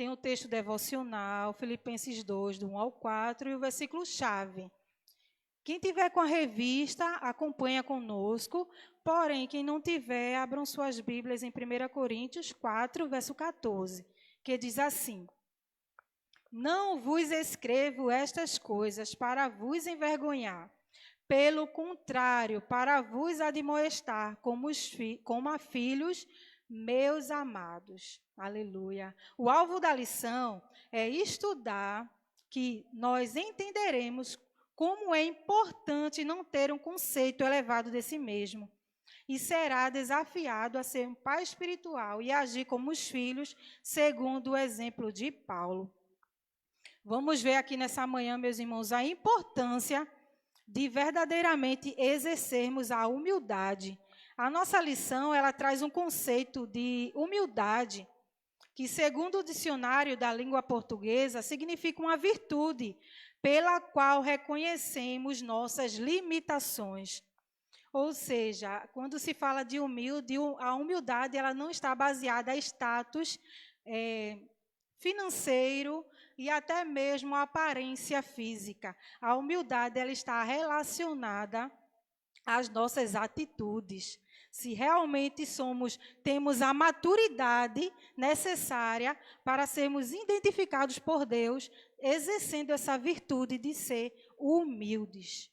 tem o texto devocional, Filipenses 2, do 1 ao 4, e o versículo-chave. Quem tiver com a revista, acompanha conosco, porém, quem não tiver, abram suas Bíblias em 1 Coríntios 4, verso 14, que diz assim: Não vos escrevo estas coisas para vos envergonhar, pelo contrário, para vos admoestar como a filhos meus amados. Aleluia. O alvo da lição é estudar que nós entenderemos como é importante não ter um conceito elevado de si mesmo. E será desafiado a ser um pai espiritual e agir como os filhos, segundo o exemplo de Paulo. Vamos ver aqui nessa manhã, meus irmãos, a importância de verdadeiramente exercermos a humildade. A nossa lição, ela traz um conceito de humildade, que segundo o dicionário da língua portuguesa, significa uma virtude pela qual reconhecemos nossas limitações. Ou seja, quando se fala de humilde, a humildade ela não está baseada em status financeiro e até mesmo a aparência física. A humildade ela está relacionada às nossas atitudes. Se realmente temos a maturidade necessária para sermos identificados por Deus, exercendo essa virtude de ser humildes.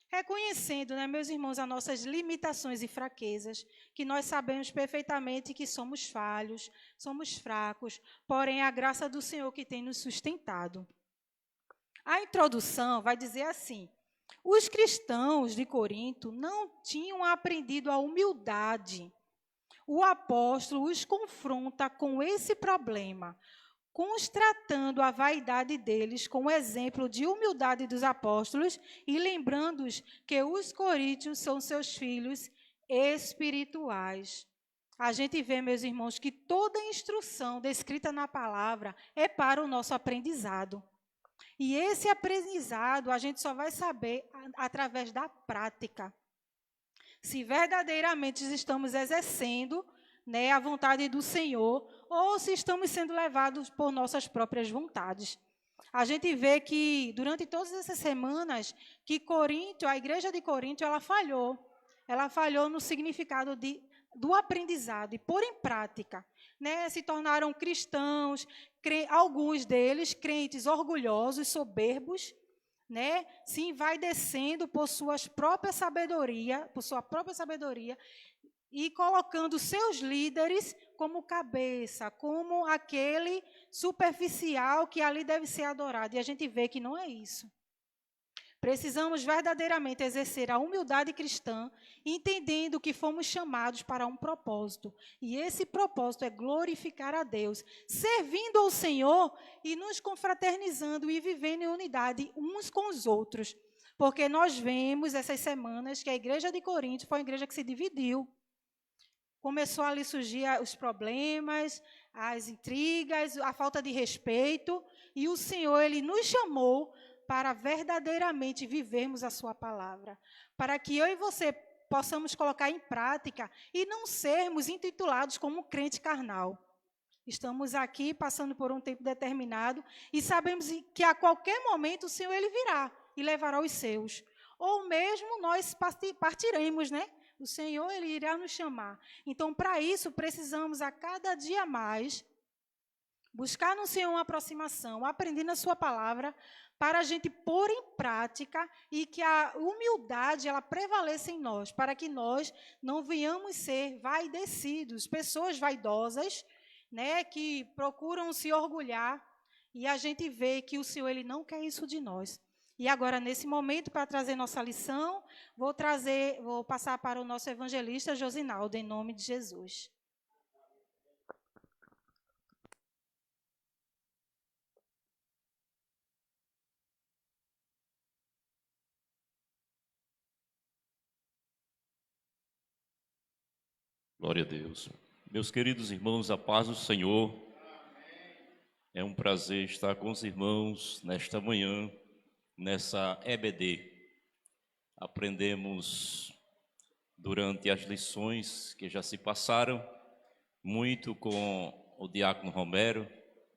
Reconhecendo, né, meus irmãos, as nossas limitações e fraquezas, que nós sabemos perfeitamente que somos falhos, somos fracos, porém a graça do Senhor que tem nos sustentado. A introdução vai dizer assim: os cristãos de Corinto não tinham aprendido a humildade. O apóstolo os confronta com esse problema, constatando a vaidade deles com o exemplo de humildade dos apóstolos e lembrando-os que os coríntios são seus filhos espirituais. A gente vê, meus irmãos, que toda instrução descrita na palavra é para o nosso aprendizado. E esse aprendizado a gente só vai saber através da prática. Se verdadeiramente estamos exercendo, né, a vontade do Senhor, ou se estamos sendo levados por nossas próprias vontades. A gente vê que, durante todas essas semanas, que a igreja de Corinto, ela falhou. Ela falhou no significado do aprendizado e pôr em prática. Né, se tornaram cristãos, alguns deles crentes orgulhosos, soberbos, né, se envaidecendo por sua própria sabedoria, e colocando seus líderes como cabeça, como aquele superficial que ali deve ser adorado. E a gente vê que não é isso. Precisamos verdadeiramente exercer a humildade cristã, entendendo que fomos chamados para um propósito. E esse propósito é glorificar a Deus, servindo ao Senhor e nos confraternizando e vivendo em unidade uns com os outros. Porque nós vemos essas semanas que a igreja de Corinto foi uma igreja que se dividiu. Começou ali a surgir os problemas, as intrigas, a falta de respeito, e o Senhor, Ele nos chamou para verdadeiramente vivermos a sua palavra, para que eu e você possamos colocar em prática e não sermos intitulados como crente carnal. Estamos aqui passando por um tempo determinado e sabemos que a qualquer momento o Senhor Ele virá e levará os seus. Ou mesmo nós partiremos, né? O Senhor, Ele irá nos chamar. Então, para isso, precisamos a cada dia mais buscar no Senhor uma aproximação, aprender na sua palavra, para a gente pôr em prática e que a humildade ela prevaleça em nós, para que nós não venhamos ser vaidecidos, pessoas vaidosas, né, que procuram se orgulhar, e a gente vê que o Senhor Ele não quer isso de nós. E agora, nesse momento, para trazer nossa lição, vou passar para o nosso evangelista Josinaldo, em nome de Jesus. Glória a Deus. Meus queridos irmãos, a paz do Senhor. É um prazer estar com os irmãos nesta manhã, nessa EBD. Aprendemos durante as lições que já se passaram, muito com o diácono Romero,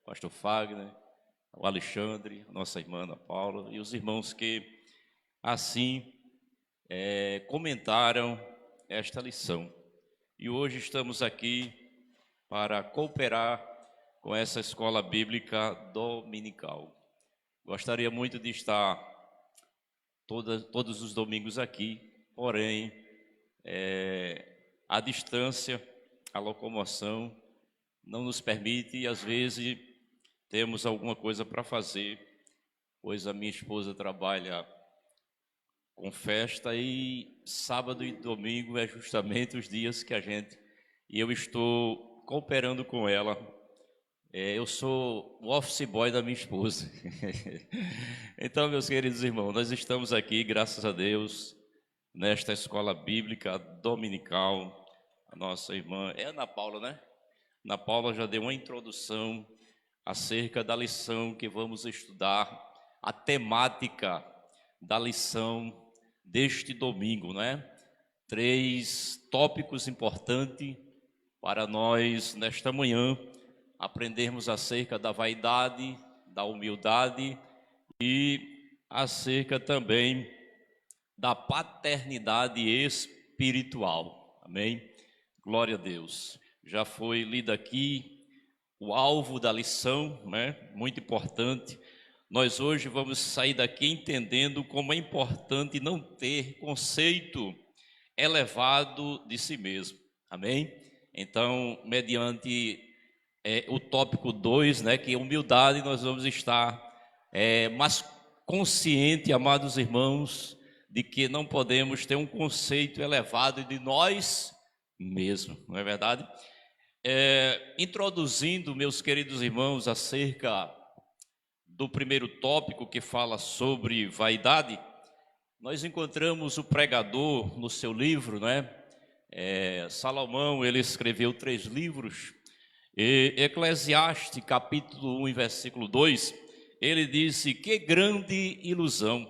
pastor Fagner, o Alexandre, a nossa irmã Ana Paula e os irmãos que assim comentaram esta lição. E hoje estamos aqui para cooperar com essa escola bíblica dominical. Gostaria muito de estar todos os domingos aqui, porém, a distância, a locomoção não nos permite e às vezes temos alguma coisa para fazer, pois a minha esposa trabalha com festa e sábado e domingo é justamente os dias que e eu estou cooperando com ela. Eu sou o office boy da minha esposa. Então, meus queridos irmãos, nós estamos aqui, graças a Deus, nesta escola bíblica dominical. A nossa irmã é Ana Paula, né? Ana Paula já deu uma introdução acerca da lição que vamos estudar, a temática da lição deste domingo, né? 3 tópicos importantes para nós nesta manhã aprendermos acerca da vaidade, da humildade e acerca também da paternidade espiritual. Amém? Glória a Deus. Já foi lido aqui o alvo da lição, né? Muito importante. Nós hoje vamos sair daqui entendendo como é importante não ter conceito elevado de si mesmo. Amém? Então, mediante o tópico 2, né, que é humildade, nós vamos estar mais consciente, amados irmãos, de que não podemos ter um conceito elevado de nós mesmos, não é verdade? Introduzindo, meus queridos irmãos, acerca do primeiro tópico que fala sobre vaidade, nós encontramos o pregador no seu livro, né? Salomão, ele escreveu 3 livros, e Eclesiastes, capítulo 1, versículo 2, ele disse: que grande ilusão,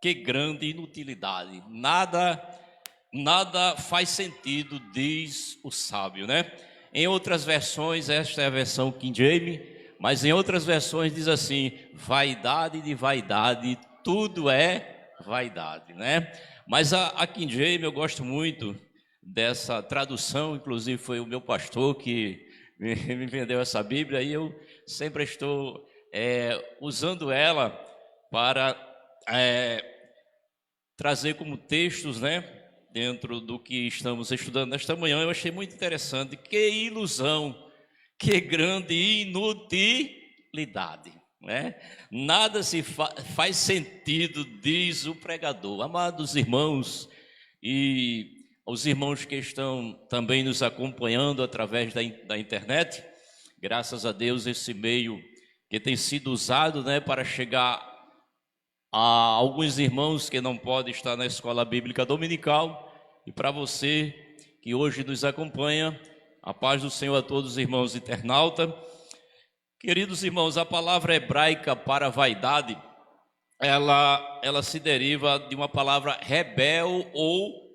que grande inutilidade, nada faz sentido, diz o sábio, né? Em outras versões, esta é a versão King James, mas em outras versões diz assim: vaidade de vaidade, tudo é vaidade, né? Mas a King James, eu gosto muito dessa tradução, inclusive foi o meu pastor que me vendeu essa Bíblia e eu sempre estou usando ela para trazer como textos, né, dentro do que estamos estudando nesta manhã. Eu achei muito interessante. Que ilusão, que grande inutilidade, né? Nada faz sentido, diz o pregador. Amados irmãos e os irmãos que estão também nos acompanhando através da internet, graças a Deus, esse meio que tem sido usado, né, para chegar a alguns irmãos que não podem estar na escola bíblica dominical, e para você que hoje nos acompanha, a paz do Senhor a todos os irmãos internautas. Queridos irmãos, a palavra hebraica para vaidade, ela se deriva de uma palavra rebel ou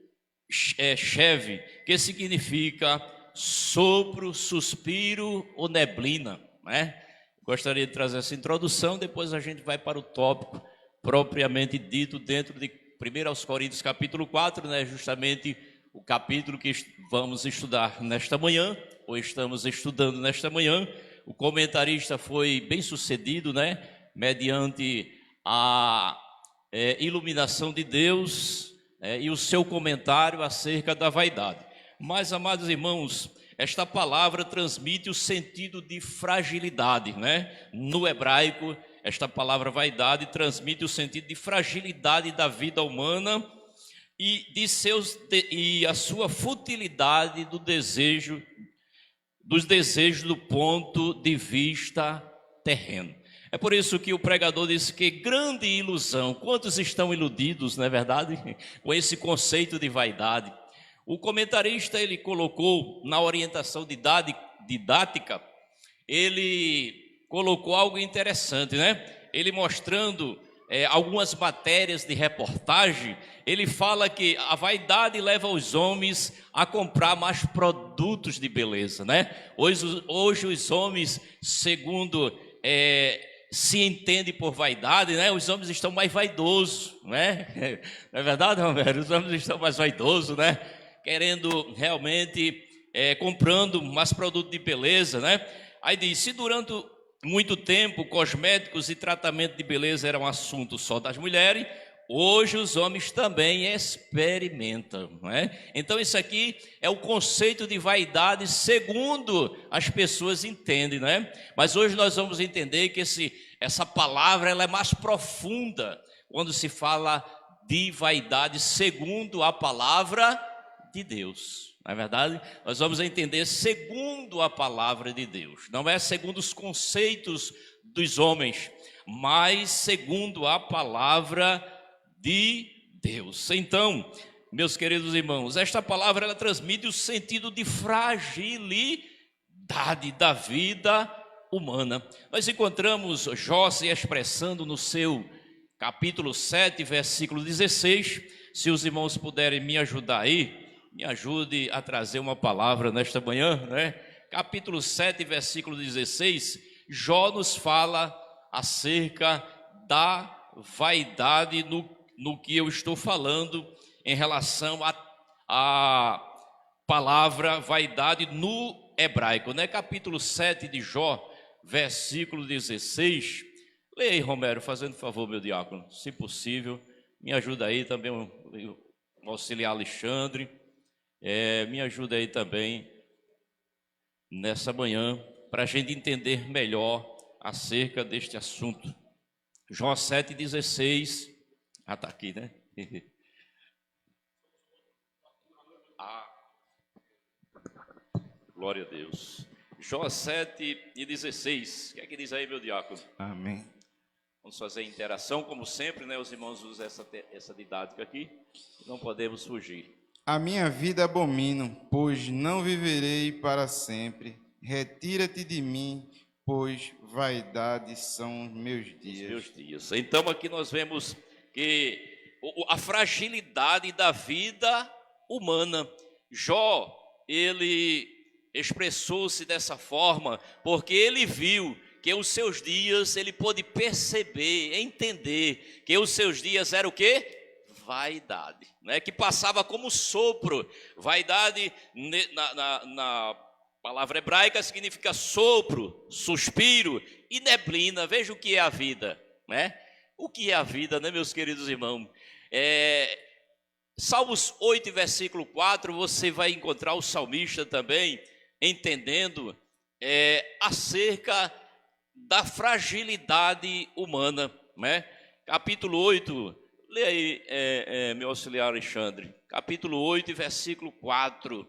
cheve, que significa sopro, suspiro ou neblina, né? Gostaria de trazer essa introdução, depois a gente vai para o tópico propriamente dito dentro de 1 Coríntios capítulo 4, né? Justamente o capítulo que vamos estudar nesta manhã, ou estamos estudando nesta manhã. O comentarista foi bem sucedido, né? Mediante a iluminação de Deus, e o seu comentário acerca da vaidade. Mas, amados irmãos, esta palavra transmite o sentido de fragilidade, né? No hebraico, esta palavra vaidade transmite o sentido de fragilidade da vida humana e a sua futilidade dos desejos do ponto de vista terreno. É por isso que o pregador disse que grande ilusão. Quantos estão iludidos, não é verdade? Com esse conceito de vaidade. O comentarista, ele colocou na orientação didática, ele colocou algo interessante, né? Ele mostrando algumas matérias de reportagem, ele fala que a vaidade leva os homens a comprar mais produtos de beleza, né? Hoje os homens, segundo se entende por vaidade, né? Os homens estão mais vaidosos, né? Não é verdade, Romero? Os homens estão mais vaidosos, né? Querendo realmente, comprando mais produtos de beleza, né? Aí diz, se durante muito tempo cosméticos e tratamento de beleza era um assunto só das mulheres, hoje os homens também experimentam, não é? Então isso aqui é o conceito de vaidade segundo as pessoas entendem, não é? Mas hoje nós vamos entender que essa palavra ela é mais profunda quando se fala de vaidade segundo a palavra de Deus. Não é verdade? Nós vamos entender segundo a palavra de Deus. Não é segundo os conceitos dos homens, mas segundo a palavra de Deus. Então, meus queridos irmãos, esta palavra ela transmite o sentido de fragilidade da vida humana. Nós encontramos Jó se expressando no seu capítulo 7, versículo 16. Se os irmãos puderem me ajudar aí, me ajude a trazer uma palavra nesta manhã, né? Capítulo 7, versículo 16, Jó nos fala acerca da vaidade no que eu estou falando em relação à palavra vaidade no hebraico, né? Capítulo 7 de Jó, versículo 16. Leia aí, Romero, fazendo favor, meu diácono, se possível, me ajuda aí também o auxiliar Alexandre. Me ajuda aí também nessa manhã para a gente entender melhor acerca deste assunto. Jó 7,16. Está aqui, né? Glória a Deus. Jó 7,16. O que é que diz aí, meu diácono? Amém. Vamos fazer interação, como sempre, né? Os irmãos usam essa didática aqui. Não podemos fugir. A minha vida abomino, pois não viverei para sempre. Retira-te de mim, pois vaidade são meus dias. Então aqui nós vemos que a fragilidade da vida humana. Jó, ele expressou-se dessa forma porque ele viu que os seus dias, ele pôde perceber, entender que os seus dias eram o quê? Vaidade, né? Que passava como sopro. Vaidade na palavra hebraica significa sopro, suspiro e neblina. Veja o que é a vida, né? O que é a vida, né, meus queridos irmãos? Salmos 8, versículo 4, você vai encontrar o salmista também entendendo acerca da fragilidade humana, né? Capítulo 8, leia aí, meu auxiliar Alexandre, capítulo 8, versículo 4.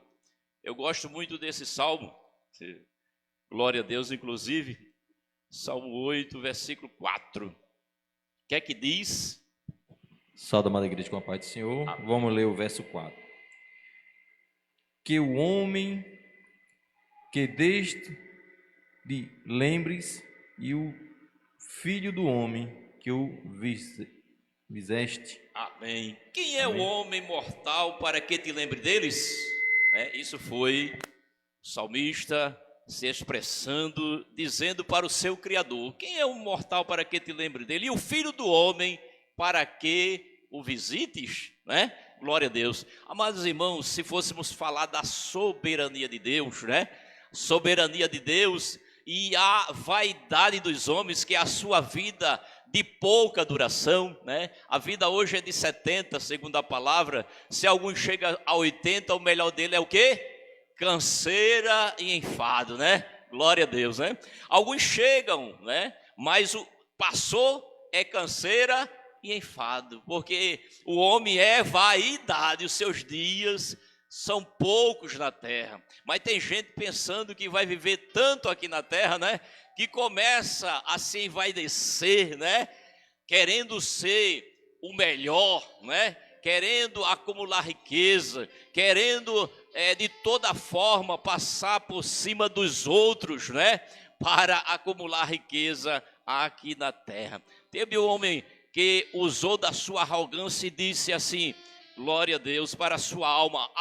Eu gosto muito desse salmo, glória a Deus, inclusive, Salmo 8, versículo 4. O que é que diz? Salve, amada igreja, com a paz do Senhor. Vamos ler o verso 4. Que o homem que deste de lembres e o filho do homem que o fizeste. Amém. Quem é o homem mortal para que te lembre deles? Isso foi o salmista se expressando, dizendo para o seu Criador. Quem é o mortal para que te lembre dele? E o filho do homem para que o visites? Né? Glória a Deus. Amados irmãos, se fôssemos falar da soberania de Deus, né? Soberania de Deus e a vaidade dos homens, que é a sua vida de pouca duração, né? A vida hoje é de 70, segundo a palavra. Se algum chega a 80, o melhor dele é o quê? Canseira e enfado, né? Glória a Deus, né? Alguns chegam, né? Mas o passou é canseira e enfado, porque o homem é vaidade, os seus dias são poucos na terra. Mas tem gente pensando que vai viver tanto aqui na terra, né? Que começa a se envaidecer, né? Querendo ser o melhor, né? Querendo acumular riqueza, querendo de toda forma passar por cima dos outros, né? Para acumular riqueza aqui na terra. Teve um homem que usou da sua arrogância e disse assim: glória a Deus para a sua alma.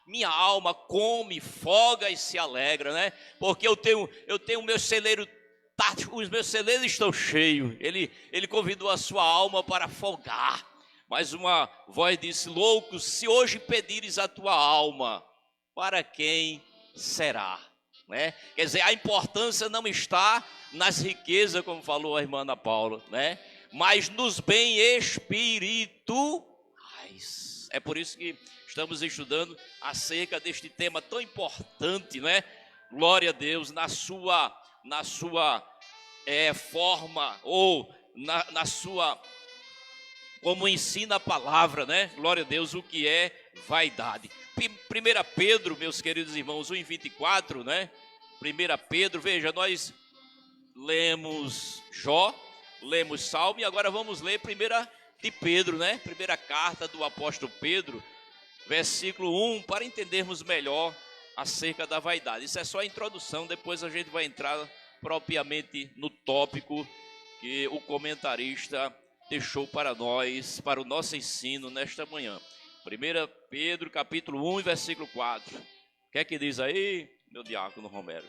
Minha alma come, folga e se alegra, né? Porque eu tenho o meu celeiro, os meus celeiros estão cheios. Ele convidou a sua alma para folgar. Mas uma voz disse: louco, se hoje pedires a tua alma, para quem será? Né? Quer dizer, a importância não está nas riquezas, como falou a irmã Ana Paula, né? Mas nos bens espirituais. É por isso que estamos estudando acerca deste tema tão importante, né? Glória a Deus, na sua forma, ou na sua, como ensina a palavra, né? Glória a Deus, o que é vaidade. 1 Pedro, meus queridos irmãos, 1:24, né? 1 Pedro, veja, nós lemos Jó, lemos Salmo, e agora vamos ler 1 de Pedro, né? Primeira carta do apóstolo Pedro, versículo 1, para entendermos melhor acerca da vaidade. Isso é só a introdução, depois a gente vai entrar propriamente no tópico que o comentarista deixou para nós, para o nosso ensino nesta manhã. 1 Pedro, capítulo 1, versículo 4. O que é que diz aí, meu diácono Romero?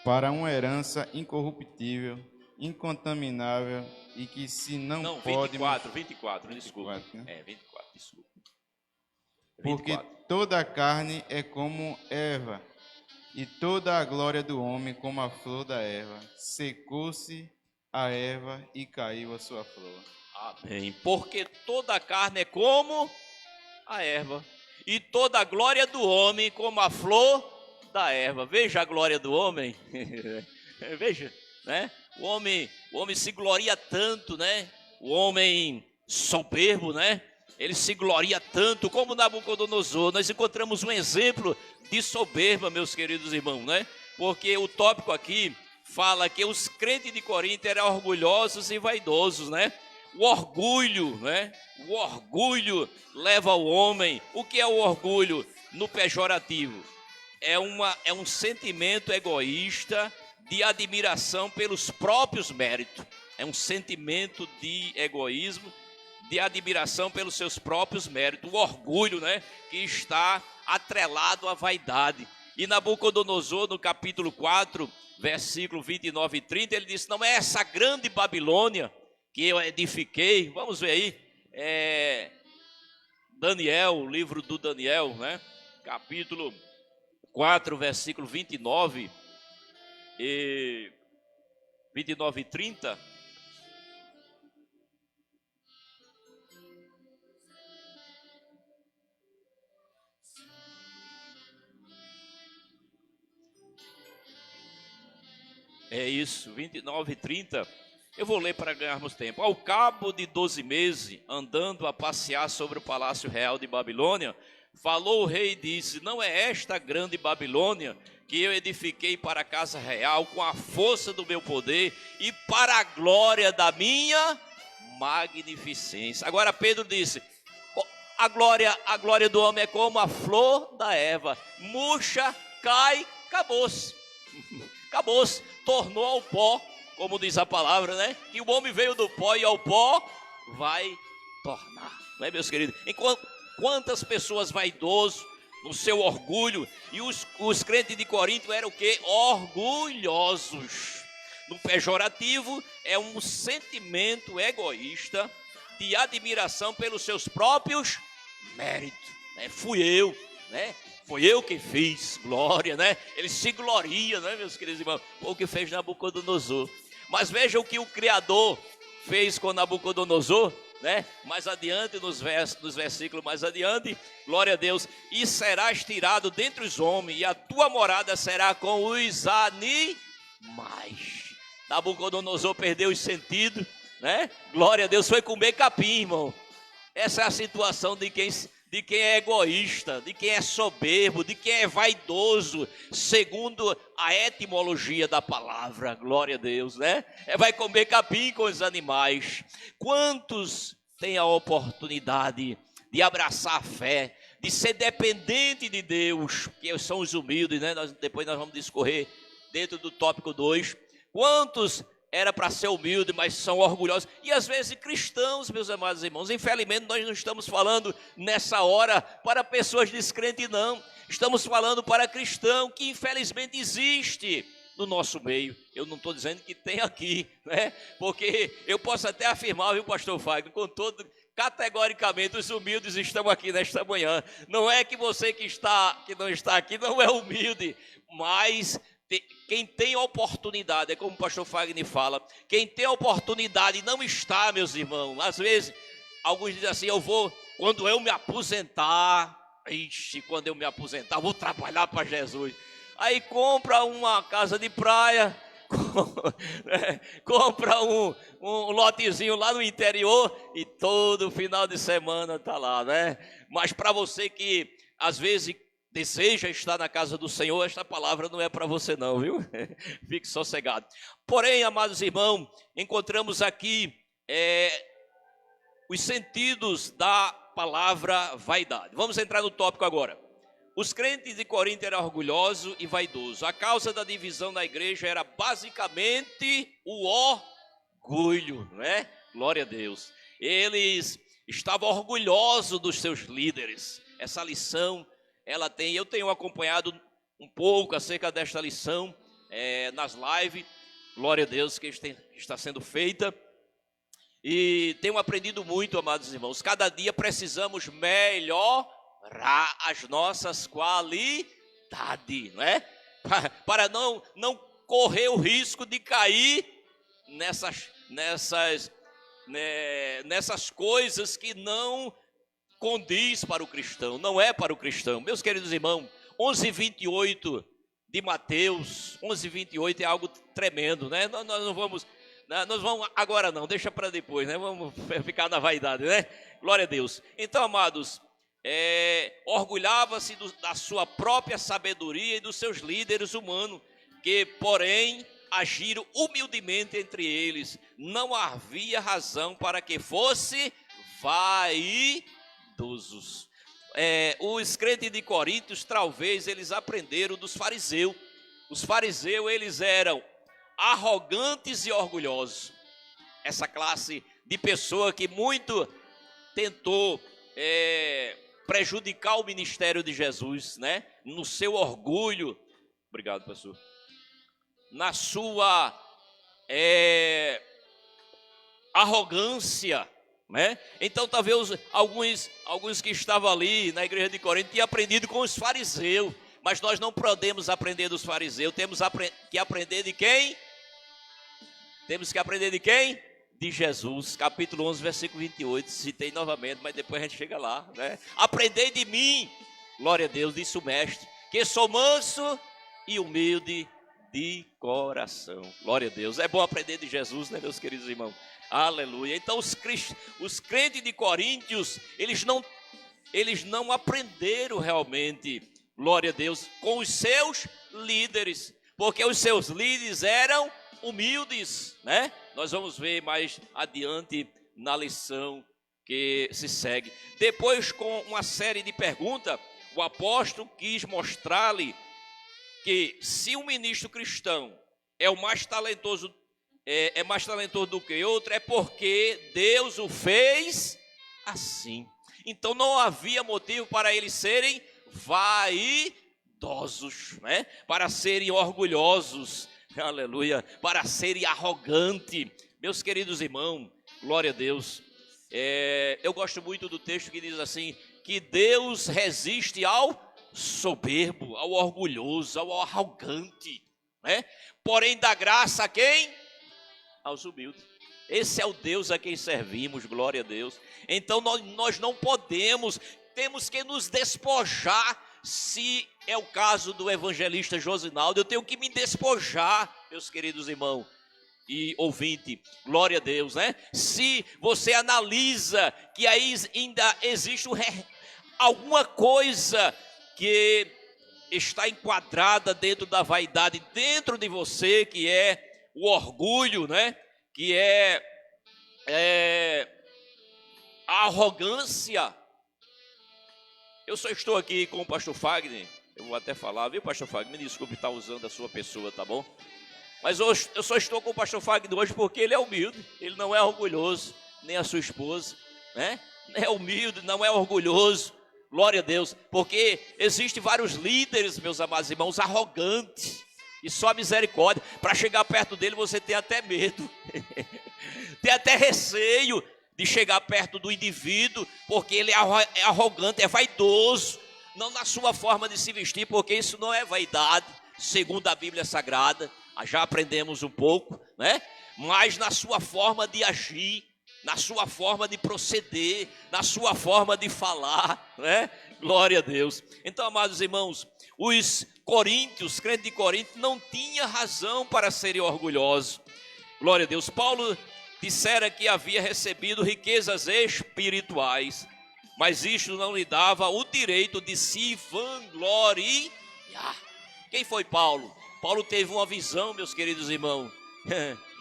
Para uma herança incorruptível, incontaminável e que se não pode... 24, desculpa. 24, né? 24, desculpa. 24. Porque toda a carne é como erva, e toda a glória do homem como a flor da erva. Secou-se a erva e caiu a sua flor. Amém. Porque toda a carne é como a erva, e toda a glória do homem como a flor da erva. Veja a glória do homem. Veja, né? O homem se gloria tanto, né? O homem soberbo, né? Ele se gloria tanto, como Nabucodonosor. Nós encontramos um exemplo de soberba, meus queridos irmãos, né? Porque o tópico aqui fala que os crentes de Corinto eram orgulhosos e vaidosos, né? O orgulho, né? O orgulho leva o homem. O que é o orgulho no pejorativo? É um sentimento egoísta de admiração pelos próprios méritos. É um sentimento de egoísmo, de admiração pelos seus próprios méritos. O orgulho, né? Que está atrelado à vaidade. E Nabucodonosor, no capítulo 4, versículo 29 e 30, ele disse: não é essa grande Babilônia que eu edifiquei. Vamos ver aí, Daniel, o livro do Daniel, né? Capítulo 4, versículo 29 e 30. É isso, 29 e 30. Eu vou ler para ganharmos tempo. Ao cabo de 12 meses, andando a passear sobre o palácio real de Babilônia, falou o rei e disse: não é esta grande Babilônia que eu edifiquei para a casa real com a força do meu poder e para a glória da minha magnificência. Agora Pedro disse: a glória do homem é como a flor da erva, murcha, cai, acabou-se. Acabou-se, tornou ao pó, como diz a palavra, né? Que o homem veio do pó e ao pó vai tornar, não é, meus queridos? Enquanto quantas pessoas vaidosas no seu orgulho, e os crentes de Corinto eram o quê? Orgulhosos. No pejorativo, é um sentimento egoísta de admiração pelos seus próprios méritos, né? Fui eu, né? Foi eu que fiz, glória, né? Ele se gloria, né, meus queridos irmãos? Foi o que fez Nabucodonosor. Mas veja o que o Criador fez com Nabucodonosor, né? Mais adiante, nos versículos mais adiante, glória a Deus. E serás tirado dentre os homens, e a tua morada será com os animais. Nabucodonosor perdeu os sentidos, né? Glória a Deus, foi comer capim, irmão. Essa é a situação de quem é egoísta, de quem é soberbo, de quem é vaidoso, segundo a etimologia da palavra, glória a Deus, né? Vai comer capim com os animais. Quantos têm a oportunidade de abraçar a fé, de ser dependente de Deus, que são os humildes, né? Depois nós vamos discorrer dentro do tópico 2. Quantos era para ser humilde, mas são orgulhosos. E às vezes cristãos, meus amados irmãos, infelizmente nós não estamos falando nessa hora para pessoas descrentes, não. Estamos falando para cristão que infelizmente existe no nosso meio. Eu não estou dizendo que tem aqui, né? Porque eu posso até afirmar, viu, pastor Fagner, com todo... Categoricamente, os humildes estão aqui nesta manhã. Não é que você que não está aqui não é humilde, mas quem tem oportunidade, é como o pastor Fagner fala, quem tem oportunidade e não está, meus irmãos. Às vezes, alguns dizem assim, quando eu me aposentar, quando eu me aposentar, vou trabalhar para Jesus. Aí compra uma casa de praia, compra um lotezinho lá no interior e todo final de semana está lá, né? Mas para você que às vezes deseja estar na casa do Senhor, esta palavra não é para você não, viu? Fique sossegado. Porém, amados irmãos, encontramos aqui os sentidos da palavra vaidade. Vamos entrar no tópico agora. Os crentes de Corinto eram orgulhosos e vaidosos. A causa da divisão na igreja era basicamente o orgulho, né? Glória a Deus. Eles estavam orgulhosos dos seus líderes. Essa lição, eu tenho acompanhado um pouco acerca desta lição nas lives. Glória a Deus que está sendo feita. E tenho aprendido muito, amados irmãos. Cada dia precisamos melhorar as nossas qualidades, não é? Para não correr o risco de cair nessas coisas que não condiz para o cristão, não é para o cristão. Meus queridos irmãos, 11:28 de Mateus, 11:28 é algo tremendo, né? Nós não vamos agora não, deixa para depois, né? Vamos ficar na vaidade, né? Glória a Deus. Então, amados, orgulhava-se da sua própria sabedoria e dos seus líderes humanos, que, porém, agiram humildemente entre eles. Não havia razão para que fosse vaidosos. Os crentes de Corinto, talvez, eles aprenderam dos fariseus. Os fariseus, eles eram arrogantes e orgulhosos. Essa classe de pessoa que muito tentou prejudicar o ministério de Jesus, né? No seu orgulho, obrigado, pastor, na sua arrogância, né? Então talvez alguns que estavam ali na igreja de Corinto tinham aprendido com os fariseus, mas nós não podemos aprender dos fariseus. Temos que aprender de quem? Temos que aprender de quem? De Jesus, capítulo 11, versículo 28, citei novamente, mas depois a gente chega lá, né? Aprendei de mim, glória a Deus, disse o mestre, que sou manso e humilde de coração. Glória a Deus, é bom aprender de Jesus, né, meus queridos irmãos? Aleluia. Então os crentes de Coríntios, eles não aprenderam realmente, glória a Deus, com os seus líderes, porque os seus líderes eram humildes, né? Nós vamos ver mais adiante na lição que se segue. Depois, com uma série de perguntas, o apóstolo quis mostrar-lhe que se um ministro cristão é mais talentoso do que outro, é porque Deus o fez assim. Então não havia motivo para eles serem vaidosos, né? Para serem orgulhosos, aleluia, para serem arrogantes. Meus queridos irmãos, glória a Deus. Eu gosto muito do texto que diz assim, que Deus resiste ao soberbo, ao orgulhoso, ao arrogante, né? Porém dá graça a quem? Aos humildes. Esse é o Deus a quem servimos, glória a Deus. Então nós não podemos, temos que nos despojar. Se é o caso do evangelista Josinaldo, eu tenho que me despojar, meus queridos irmãos e ouvinte, glória a Deus, né? Se você analisa que aí ainda existe alguma coisa que está enquadrada dentro da vaidade, dentro de você, que é o orgulho, né? Que é a arrogância. Eu só estou aqui com o pastor Fagner, eu vou até falar, viu, pastor Fagner? Me desculpe estar usando a sua pessoa, tá bom? Mas hoje, eu só estou com o pastor Fagner hoje porque ele é humilde, ele não é orgulhoso, nem a sua esposa, né? É humilde, não é orgulhoso, glória a Deus, porque existem vários líderes, meus amados irmãos, arrogantes, e só misericórdia. Para chegar perto dele você tem até medo, tem até receio de chegar perto do indivíduo, porque ele é arrogante, é vaidoso, não na sua forma de se vestir, porque isso não é vaidade, segundo a Bíblia Sagrada, já aprendemos um pouco, né? Mas na sua forma de agir, na sua forma de proceder, na sua forma de falar, né? Glória a Deus. Então, amados irmãos, os coríntios, crentes de Corinto, não tinham razão para serem orgulhosos. Glória a Deus. Paulo dissera que havia recebido riquezas espirituais, mas isto não lhe dava o direito de se vangloriar. Quem foi Paulo? Paulo teve uma visão, meus queridos irmãos,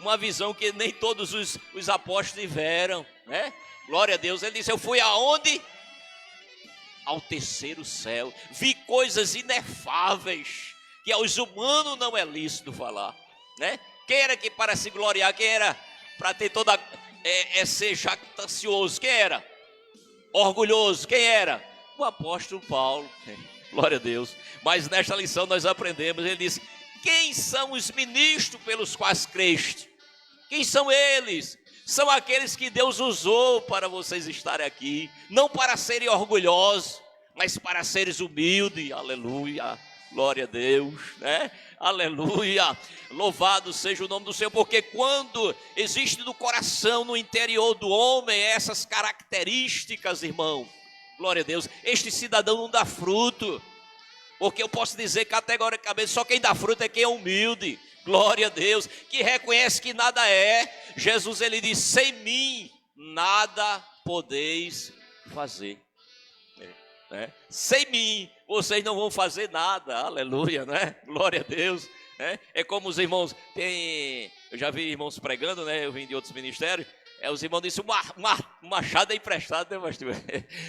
uma visão que nem todos os apóstolos tiveram, né? Glória a Deus. Ele disse: eu fui aonde? Ao terceiro céu, vi coisas inefáveis que aos humanos não é lícito falar, né? Quem era que para se gloriar, quem era para ter toda ser jactancioso, quem era? Orgulhoso, quem era? O apóstolo Paulo, glória a Deus. Mas nesta lição nós aprendemos, ele disse: quem são os ministros pelos quais creste? Quem são eles? São aqueles que Deus usou para vocês estarem aqui, não para serem orgulhosos, mas para seres humildes. Aleluia, glória a Deus, né? Aleluia, louvado seja o nome do Senhor, porque quando existe no coração, no interior do homem, essas características, irmão, glória a Deus, este cidadão não dá fruto, porque eu posso dizer categoricamente, só quem dá fruto é quem é humilde. Glória a Deus, que reconhece que nada é. Jesus, ele diz: sem mim nada podeis fazer. Sem mim vocês não vão fazer nada. Aleluia, né? Glória a Deus. É como os irmãos eu já vi irmãos pregando, né? Eu vim de outros ministérios. Os irmãos disseram: o machado é emprestado, né, pastor?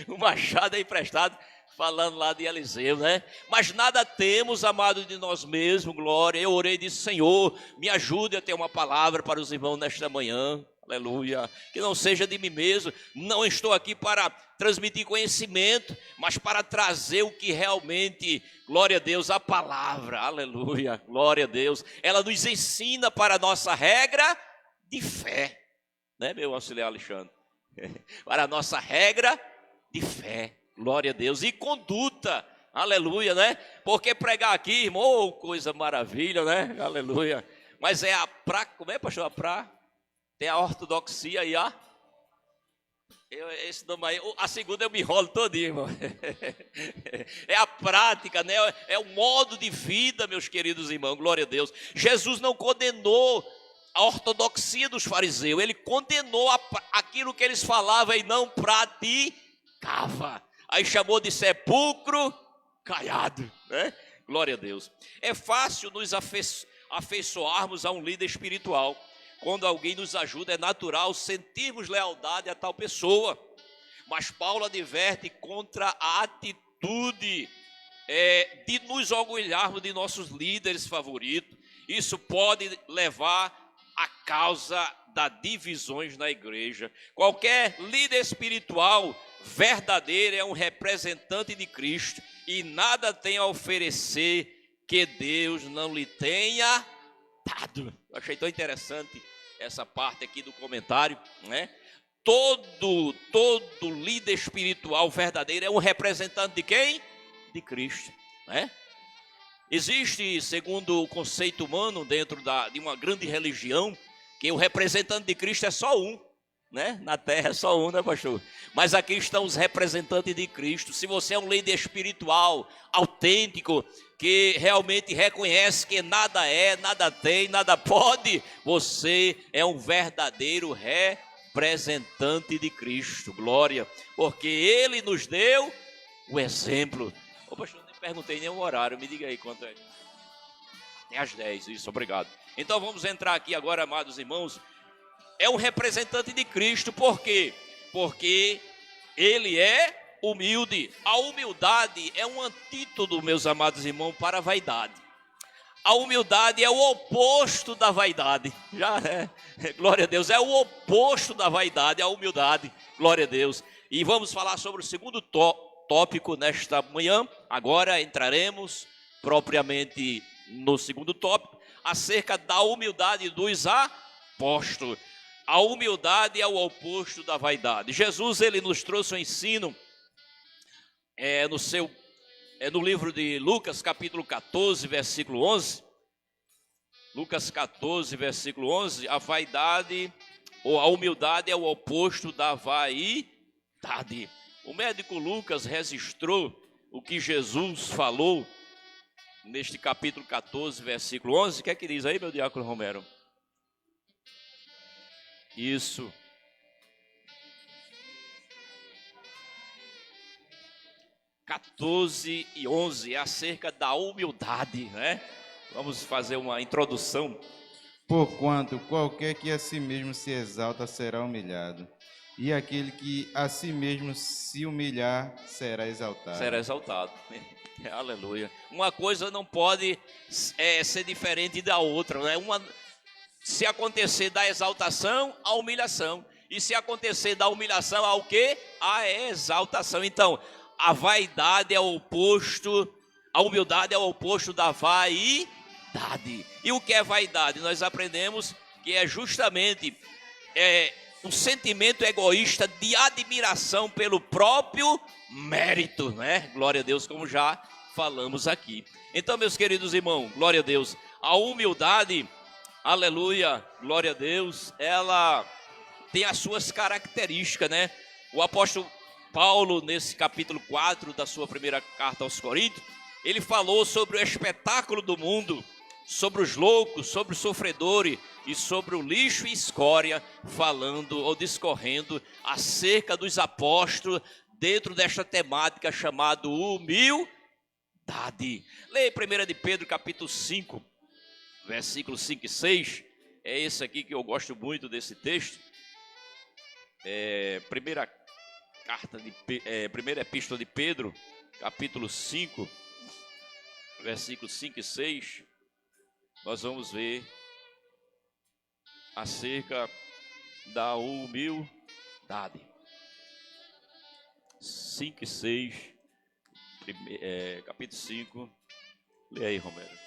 O machado é emprestado. Falando lá de Eliseu, né? Mas nada temos, amado, de nós mesmos, glória. Eu orei e disse: Senhor, me ajude a ter uma palavra para os irmãos nesta manhã, aleluia. Que não seja de mim mesmo, não estou aqui para transmitir conhecimento, mas para trazer o que realmente, glória a Deus, a palavra, aleluia, glória a Deus. Ela nos ensina para a nossa regra de fé, né, meu auxiliar Alexandre? Para a nossa regra de fé. Glória a Deus, e conduta, aleluia, né? Porque pregar aqui, irmão, oh, coisa maravilha, né? Aleluia. Mas como é, pastor? Tem a ortodoxia aí, esse nome aí, a segunda eu me enrolo todinho, irmão. É a prática, né? É o modo de vida, meus queridos irmãos, glória a Deus. Jesus não condenou a ortodoxia dos fariseus, ele condenou aquilo que eles falavam e não praticava. Aí chamou de sepulcro caiado, né? Glória a Deus. É fácil nos afeiçoarmos a um líder espiritual. Quando alguém nos ajuda, é natural sentirmos lealdade a tal pessoa. Mas Paulo adverte contra a atitude de nos orgulharmos de nossos líderes favoritos. Isso pode levar a causa das divisões na igreja. Qualquer líder espiritual verdadeiro é um representante de Cristo e nada tem a oferecer que Deus não lhe tenha dado. Eu achei tão interessante essa parte aqui do comentário, né? Todo líder espiritual verdadeiro é um representante de quem? De Cristo, né? Existe, segundo o conceito humano, dentro de uma grande religião, que o representante de Cristo é só um, né? Na terra é só um, né, pastor? Mas aqui estão os representantes de Cristo. Se você é um líder espiritual, autêntico, que realmente reconhece que nada é, nada tem, nada pode, você é um verdadeiro representante de Cristo, glória, porque Ele nos deu o exemplo. Ô, pastor, não perguntei nem o horário, me diga aí quanto é. Tem às 10, isso, obrigado. Então vamos entrar aqui agora, amados irmãos. É um representante de Cristo, por quê? Porque ele é humilde. A humildade é um antídoto, meus amados irmãos, para a vaidade. A humildade é o oposto da vaidade. Já glória a Deus, é o oposto da vaidade, a humildade. Glória a Deus. E vamos falar sobre o segundo tópico nesta manhã. Agora entraremos propriamente no segundo tópico, acerca da humildade dos apóstolos. A humildade é o oposto da vaidade. Jesus, ele nos trouxe um ensino no livro de Lucas, capítulo 14, versículo 11. Lucas 14, versículo 11. A vaidade, ou a humildade é o oposto da vaidade. O médico Lucas registrou o que Jesus falou neste capítulo 14, versículo 11. O que é que diz aí, meu diácono Romero? Isso. (14 e 11) é acerca da humildade, né? Vamos fazer uma introdução. Porquanto qualquer que a si mesmo se exalta será humilhado, e aquele que a si mesmo se humilhar será exaltado. Será exaltado. Aleluia. Uma coisa não pode ser diferente da outra, né? Se acontecer da exaltação, a humilhação. E se acontecer da humilhação, ao quê? A exaltação. Então, a vaidade é o oposto, a humildade é o oposto da vaidade. E o que é vaidade? Nós aprendemos que é justamente um sentimento egoísta de admiração pelo próprio mérito, né? Glória a Deus, como já falamos aqui. Então, meus queridos irmãos, glória a Deus, a humildade, aleluia, glória a Deus, ela tem as suas características, né? O apóstolo Paulo, nesse capítulo 4 da sua primeira carta aos Coríntios, ele falou sobre o espetáculo do mundo, sobre os loucos, sobre os sofredores e sobre o lixo e escória, falando ou discorrendo acerca dos apóstolos dentro desta temática chamada humildade. Leia 1 de Pedro capítulo 5, versículos 5 e 6, é esse aqui que eu gosto muito desse texto. Primeira epístola de Pedro, capítulo 5, versículos 5 e 6, nós vamos ver acerca da humildade. 5 e 6, capítulo 5, lê aí, Romero.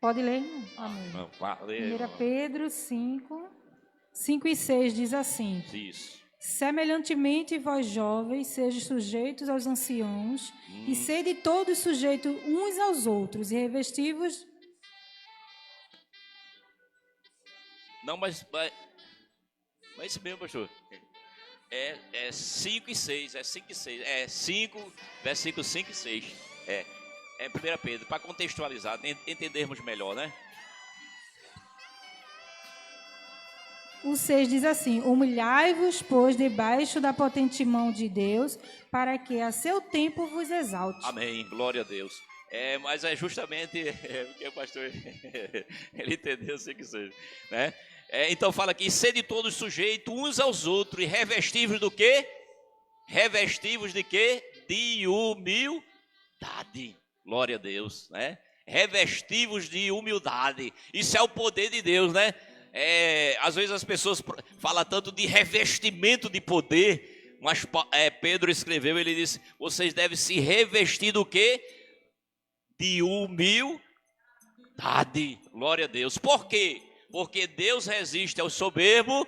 Pode ler? Amém. Não, lê, 1 Pedro 5, 5 e 6 diz assim: isso. Semelhantemente, vós jovens, sejam sujeitos aos anciãos, e sede todos sujeitos uns aos outros, e revestivos... Não, mas isso mesmo, pastor. É 5 e 6, é 5 e 6, é 5, versículos 5 e 6. É 1 Pedro, para contextualizar, entendermos melhor, né? O 6 diz assim: humilhai-vos, pois, debaixo da potente mão de Deus, para que a seu tempo vos exalte. Amém, glória a Deus. Mas é justamente porque o pastor ele entendeu o que seja, né? Então fala aqui: sede todos sujeitos uns aos outros e revestivos do quê? Revestivos de quê? De humildade. Glória a Deus, né? Revestivos de humildade. Isso é o poder de Deus, né? Às vezes as pessoas falam tanto de revestimento de poder, mas Pedro escreveu, ele disse: vocês devem se revestir do quê? De humildade. Glória a Deus. Por quê? Porque Deus resiste ao soberbo,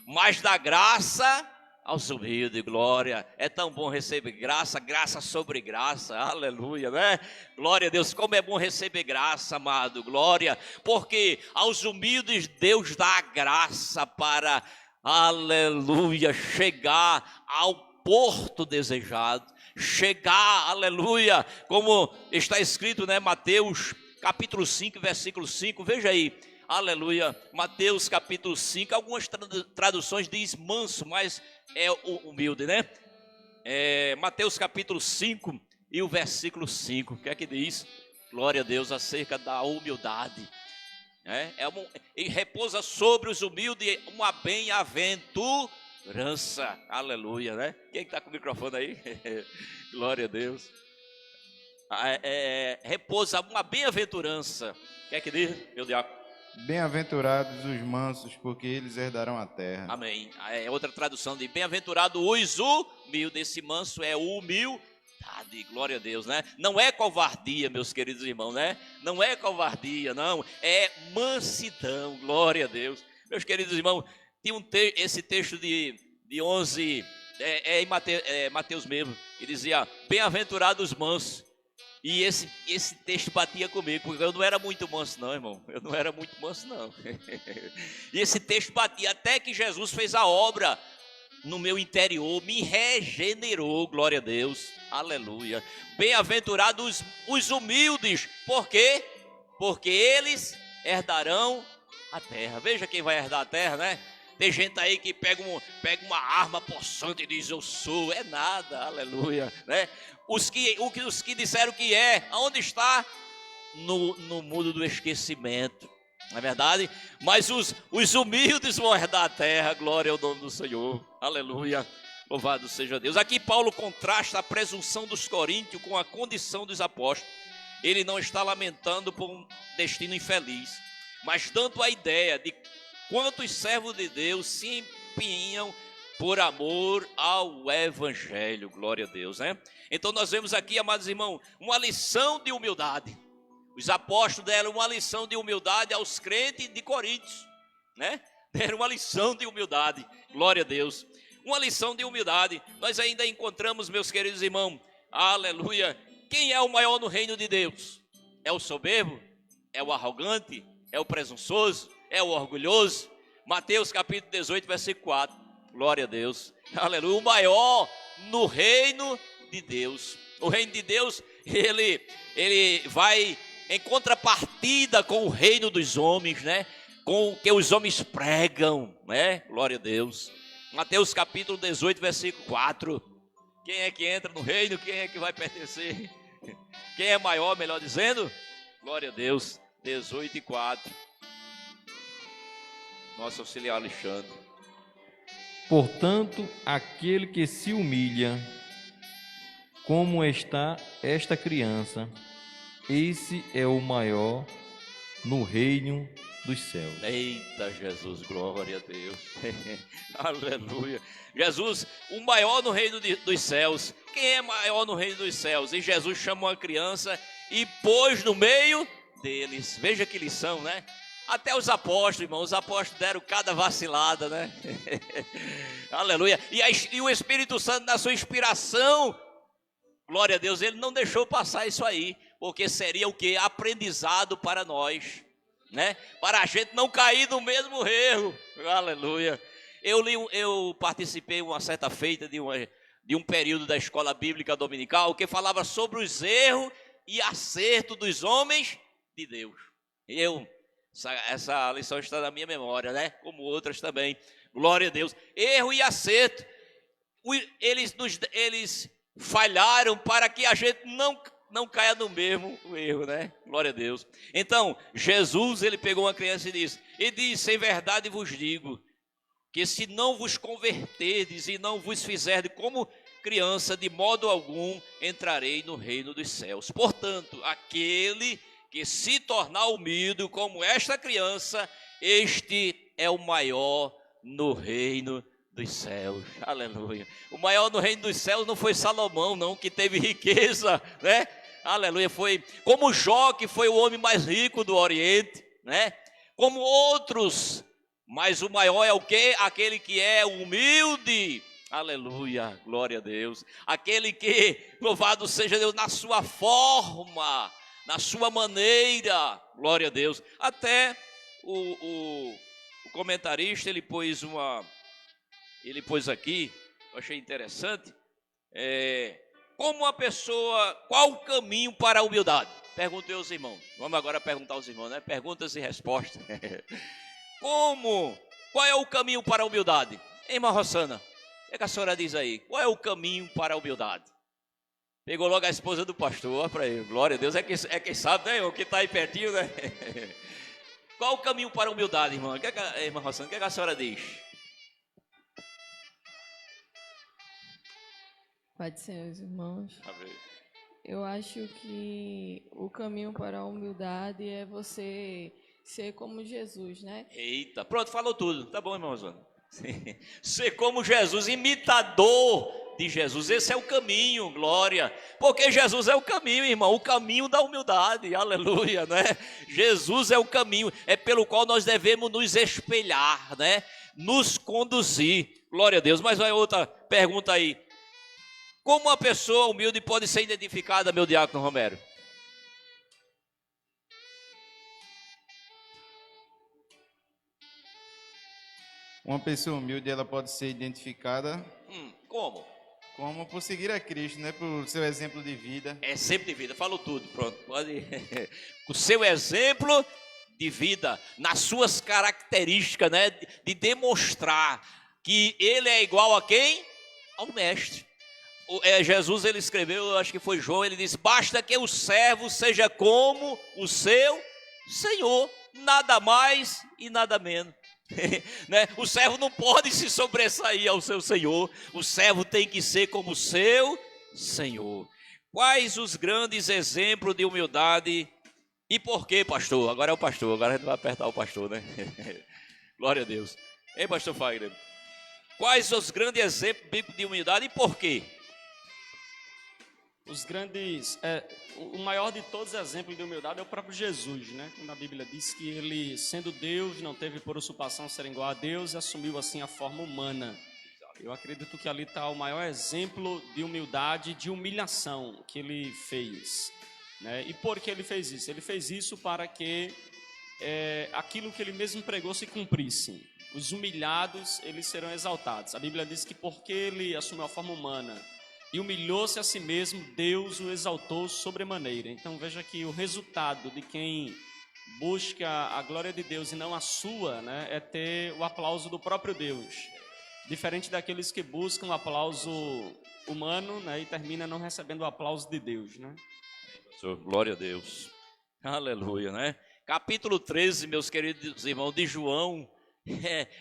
mas dá graça aos humildes. Glória. É tão bom receber graça, graça sobre graça. Aleluia, né? Glória a Deus. Como é bom receber graça, amado. Glória. Porque aos humildes Deus dá graça para, aleluia, chegar ao porto desejado. Chegar, aleluia, como está escrito, né? Mateus capítulo 5, versículo 5. Veja aí. Aleluia, Mateus capítulo 5, algumas traduções diz manso, mas é humilde, né? Mateus capítulo 5 e o versículo 5, o que é que diz? Glória a Deus, acerca da humildade. E repousa sobre os humildes uma bem-aventurança. Aleluia, né? Quem está com o microfone aí? Glória a Deus. repousa uma bem-aventurança. O que é que diz, meu diácono? Bem-aventurados os mansos, porque eles herdarão a terra. Amém. Outra tradução de bem-aventurado os humildes. Esse manso é humildade, glória a Deus, né? Não é covardia, meus queridos irmãos, né? Não é covardia, não. É mansidão, glória a Deus. Meus queridos irmãos, tem esse texto de 11, em Mateus mesmo, que dizia, bem-aventurados os mansos. E esse texto batia comigo, porque eu não era muito manso não, irmão. Eu não era muito manso não. E esse texto batia até que Jesus fez a obra no meu interior, me regenerou, glória a Deus, aleluia. Bem-aventurados os humildes, por quê? Porque eles herdarão a terra. Veja quem vai herdar a terra, né? Tem gente aí que pega uma arma possante e diz, eu sou, é nada, aleluia, né? Os que disseram que aonde está? No mundo do esquecimento, não é verdade? Mas os humildes vão herdar a terra, glória ao nome do Senhor, aleluia, louvado seja Deus. Aqui Paulo contrasta a presunção dos coríntios com a condição dos apóstolos. Ele não está lamentando por um destino infeliz, mas dando a ideia de quantos servos de Deus se empenham por amor ao evangelho, glória a Deus, né? Então nós vemos aqui, amados irmãos, uma lição de humildade. Os apóstolos deram uma lição de humildade aos crentes de Coríntios, né? Deram uma lição de humildade, glória a Deus. Uma lição de humildade. Nós ainda encontramos, meus queridos irmãos, aleluia, quem é o maior no reino de Deus? É o soberbo? É o arrogante? É o presunçoso? É o orgulhoso? Mateus capítulo 18, versículo 4. Glória a Deus, aleluia. O maior no reino de Deus. O reino de Deus, ele vai em contrapartida com o reino dos homens, né? Com o que os homens pregam, né? Glória a Deus. Mateus capítulo 18, versículo 4. Quem é que entra no reino? Quem é que vai pertencer? Quem é maior, melhor dizendo? Glória a Deus. 18 e 4. Nosso auxiliar Alexandre. Portanto, aquele que se humilha, como está esta criança, esse é o maior no reino dos céus. Eita Jesus, glória a Deus. Aleluia. Jesus, o maior no reino dos céus. Quem é maior no reino dos céus? E Jesus chamou a criança e pôs no meio deles. Veja que lição, né? Até os apóstolos, irmão, os apóstolos deram cada vacilada, né? Aleluia. E o Espírito Santo, na sua inspiração, glória a Deus, ele não deixou passar isso aí, porque seria o que? Aprendizado para nós, né? Para a gente não cair no mesmo erro. Aleluia. Eu participei uma certa feita de um período da escola bíblica dominical que falava sobre os erros e acertos dos homens de Deus. Essa lição está na minha memória, né? Como outras também. Glória a Deus. Erro e acerto. Eles falharam para que a gente não caia no mesmo erro, né? Glória a Deus. Então, Jesus, ele pegou uma criança e disse, em verdade vos digo, que se não vos converterdes e não vos fizerdes como criança, de modo algum entrarei no reino dos céus. Portanto, aquele que se tornar humilde como esta criança, este é o maior no reino dos céus. Aleluia. O maior no reino dos céus não foi Salomão, não, que teve riqueza, né? Aleluia. Foi como Jó, que foi o homem mais rico do Oriente, né? Como outros, mas o maior é o quê? Aquele que é humilde. Aleluia, glória a Deus. Aquele que, louvado seja Deus, na sua forma, na sua maneira, glória a Deus. Até o comentarista, ele pôs aqui, eu achei interessante, como a pessoa, qual o caminho para a humildade? Perguntei aos irmãos, vamos agora perguntar aos irmãos, né? Perguntas e respostas. Qual é o caminho para a humildade? Irmã Rossana, o que a senhora diz aí? Qual é o caminho para a humildade? Pegou logo a esposa do pastor, olha para ele, glória a Deus, quem sabe, né, o que está aí pertinho, né? Qual o caminho para a humildade, irmã? Irmã Rossana, o que a senhora diz? Pai do Senhor, irmãos. Amém. Eu acho que o caminho para a humildade é você ser como Jesus, né? Eita, pronto, falou tudo. Tá bom, irmão Oswaldo. Ser como Jesus, imitador de Jesus. Esse é o caminho, glória. Porque Jesus é o caminho, irmão. O caminho da humildade, aleluia, né? Jesus é o caminho, é pelo qual nós devemos nos espelhar, né? Nos conduzir, glória a Deus. Mas vai outra pergunta aí. Como uma pessoa humilde pode ser identificada, meu diácono Romero? Uma pessoa humilde, ela pode ser identificada Como? como por seguir a Cristo, né? Por seu exemplo de vida. Exemplo de vida, falou tudo, pronto. Pode. O seu exemplo de vida, nas suas características, né? De demonstrar que ele é igual a quem? Ao mestre. Jesus, ele escreveu, eu acho que foi João, ele disse: basta que o servo seja como o seu Senhor, nada mais e nada menos. Né? O servo não pode se sobressair ao seu Senhor, o servo tem que ser como o seu Senhor. Quais os grandes exemplos de humildade e por quê, pastor? Agora é o pastor, agora a gente vai apertar o pastor, né? Glória a Deus. Ei, pastor Fagner, quais os grandes exemplos de humildade e por quê? Os grandes, o maior de todos os exemplos de humildade é o próprio Jesus, né? Quando a Bíblia diz que ele, sendo Deus, não teve por usurpação ser igual a Deus e assumiu assim a forma humana. Eu acredito que ali está o maior exemplo de humildade, de humilhação que ele fez, né? E por que ele fez isso? Ele fez isso para que aquilo que ele mesmo pregou se cumprisse. Os humilhados, eles serão exaltados. A Bíblia diz que porque ele assumiu a forma humana e humilhou-se a si mesmo, Deus o exaltou sobremaneira. Então veja que o resultado de quem busca a glória de Deus e não a sua, né, é ter o aplauso do próprio Deus. Diferente daqueles que buscam o aplauso humano, né, e termina não recebendo o aplauso de Deus, né? Glória a Deus. Aleluia, né? Capítulo 13, meus queridos irmãos, de João,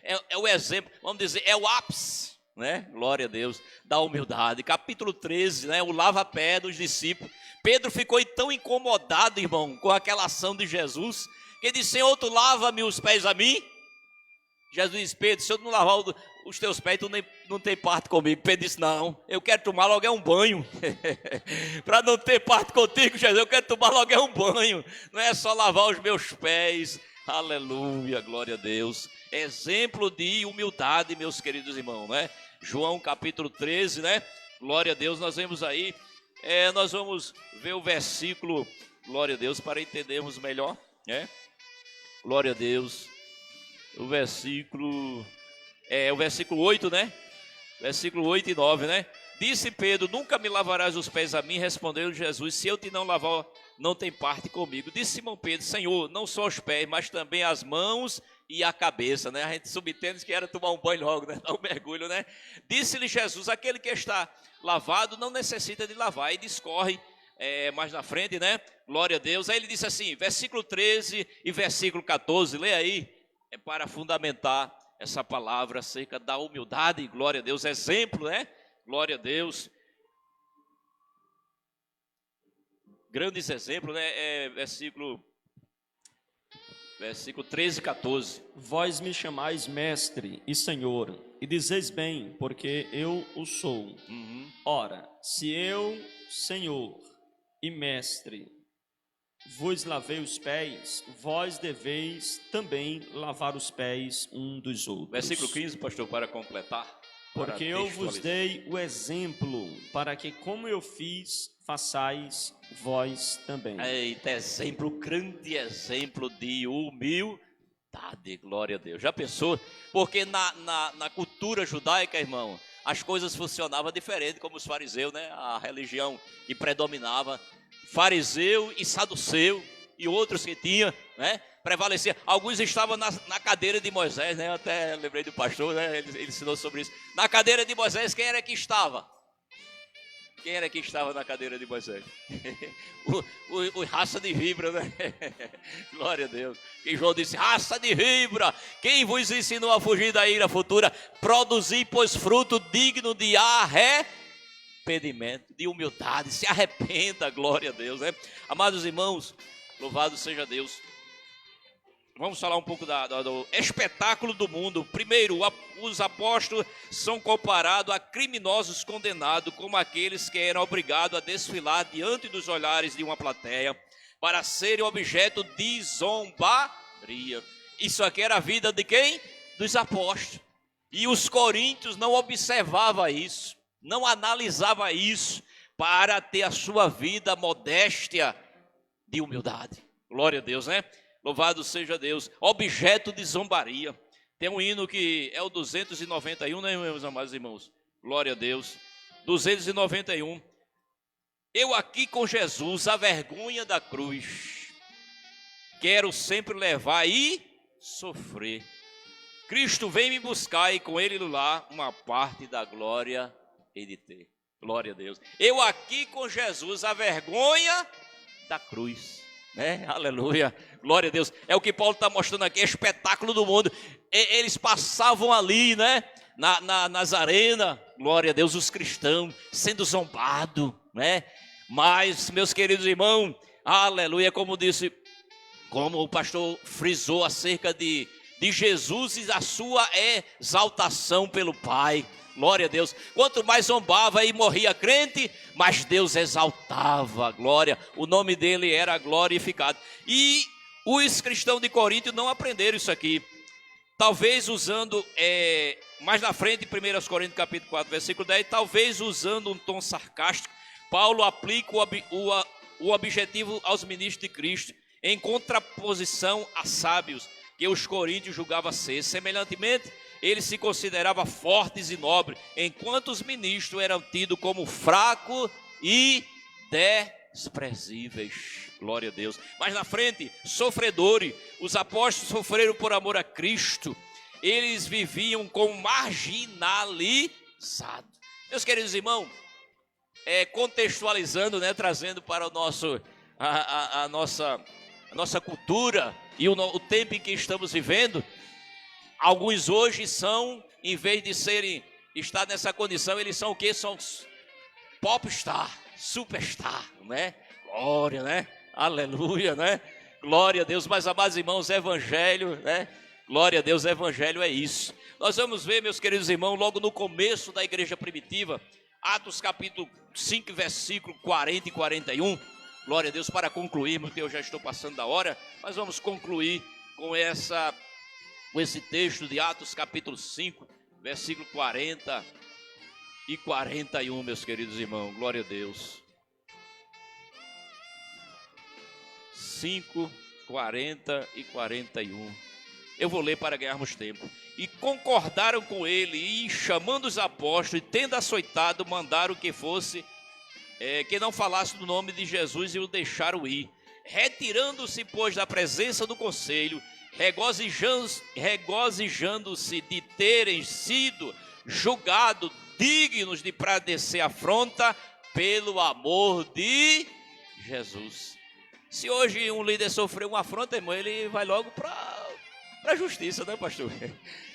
é o exemplo, vamos dizer, é o ápice, né? Glória a Deus, da humildade. Capítulo 13, né? O lava-pé dos discípulos. Pedro ficou tão incomodado, irmão, com aquela ação de Jesus, que disse: Senhor, tu lava-me os pés a mim? Jesus disse: Pedro, se eu não lavar os teus pés, tu não tem parte comigo. Pedro disse: não, eu quero tomar logo um banho. Para não ter parte contigo, Jesus, eu quero tomar logo um banho. Não é só lavar os meus pés. Aleluia, glória a Deus. Exemplo de humildade, meus queridos irmãos, né? João capítulo 13, né? Glória a Deus, nós vemos aí, nós vamos ver o versículo, glória a Deus, para entendermos melhor, né? Glória a Deus. O versículo 8, né? Versículo 8 e 9, né? Disse Pedro: nunca me lavarás os pés a mim. Respondeu Jesus: se eu te não lavar, não tem parte comigo. Disse Simão Pedro: Senhor, não só os pés, mas também as mãos e a cabeça, né? A gente subentende que era tomar um banho logo, né? Dar um mergulho, né? Disse-lhe Jesus: aquele que está lavado não necessita de lavar. E discorre mais na frente, né? Glória a Deus. Aí ele disse assim, versículo 13 e versículo 14, lê aí, para fundamentar essa palavra acerca da humildade, glória a Deus, exemplo, né? Glória a Deus. Grandes exemplos, né? Versículo 13 e 14. Vós me chamais mestre e senhor, e dizeis bem, porque eu o sou. Ora, se eu, senhor e mestre, vos lavei os pés, vós deveis também lavar os pés um dos outros. Versículo 15, pastor, para completar. Porque eu vos dei o exemplo, para que como eu fiz, façais vós também. Eita, exemplo, grande exemplo de humildade, glória a Deus. Já pensou? Porque na cultura judaica, irmão, as coisas funcionavam diferente, como os fariseus, né? A religião que predominava, fariseu e saduceu, e outros que tinha, né? Prevalecia. Alguns estavam na cadeira de Moisés, né? Eu até lembrei do pastor, né? Ele ensinou sobre isso. Na cadeira de Moisés, quem era que estava? Quem era que estava na cadeira de Moisés? o raça de vibra, né? Glória a Deus. E João disse: raça de vibra, quem vos ensinou a fugir da ira futura? Produzir, pois, fruto digno de arrependimento. despedimento, de humildade. Se arrependa, glória a Deus, né? Amados irmãos, louvado seja Deus. Vamos falar um pouco do espetáculo do mundo. Primeiro, os apóstolos são comparados a criminosos condenados, como aqueles que eram obrigados a desfilar diante dos olhares de uma plateia para serem objeto de zombaria. Isso aqui era a vida de quem? Dos apóstolos. E os coríntios não observavam isso, não analisavam isso para ter a sua vida modéstia de humildade. Glória a Deus, né? Louvado seja Deus. Objeto de zombaria. Tem um hino que é o 291, né, meus amados irmãos? Glória a Deus. 291. Eu aqui com Jesus, a vergonha da cruz, quero sempre levar e sofrer. Cristo vem me buscar e com ele lá uma parte da glória hei de ter. Glória a Deus. Eu aqui com Jesus, a vergonha da cruz. Né? Aleluia, glória a Deus. É o que Paulo está mostrando aqui, é espetáculo do mundo. Eles passavam ali, né? Nas arenas, glória a Deus, os cristãos sendo zombados, né? Mas, meus queridos irmãos, aleluia, como o pastor frisou acerca de Jesus e a sua exaltação pelo Pai. Glória a Deus. Quanto mais zombava e morria crente, mais Deus exaltava. Glória. O nome dele era glorificado. E os cristãos de Corinto não aprenderam isso aqui. Talvez usando, mais na frente, 1 Coríntios capítulo 4, versículo 10, talvez usando um tom sarcástico, Paulo aplica o objetivo aos ministros de Cristo, em contraposição a sábios, que os coríntios julgavam ser. Semelhantemente, eles se consideravam fortes e nobres, enquanto os ministros eram tidos como fracos e desprezíveis. Glória a Deus. Mas na frente, sofredores. Os apóstolos sofreram por amor a Cristo. Eles viviam como marginalizados. Meus queridos irmãos, contextualizando, né, trazendo para o a nossa cultura e o tempo em que estamos vivendo, alguns hoje são, em vez de estar nessa condição, eles são o quê? São popstar, superstar, né? Glória, né? Aleluia, né? Glória a Deus. Mas, amados irmãos, evangelho, né? Glória a Deus, evangelho é isso. Nós vamos ver, meus queridos irmãos, logo no começo da igreja primitiva, Atos capítulo 5, versículo 40 e 41. Glória a Deus, para concluirmos, porque eu já estou passando da hora, mas vamos concluir com esse texto de Atos capítulo 5, versículo 40 e 41, meus queridos irmãos. Glória a Deus. 5, 40 e 41. Eu vou ler para ganharmos tempo. E concordaram com ele, e chamando os apóstolos, e tendo açoitado, mandaram que não falasse do nome de Jesus, e o deixaram ir. Retirando-se, pois, da presença do conselho, regozijando-se de terem sido julgados dignos de padecer afronta pelo amor de Jesus. Se hoje um líder sofreu uma afronta, irmão, ele vai logo para a justiça, né, pastor?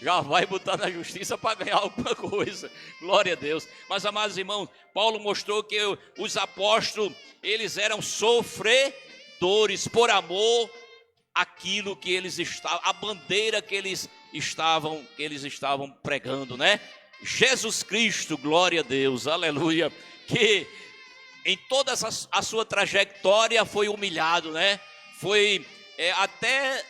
Já vai botar na justiça para ganhar alguma coisa. Glória a Deus. Mas, amados irmãos, Paulo mostrou que os apóstolos, eles eram sofredores por amor àquilo que eles estavam, a bandeira que eles estavam pregando, né? Jesus Cristo, glória a Deus, aleluia, que em toda a sua trajetória foi humilhado, né? Foi até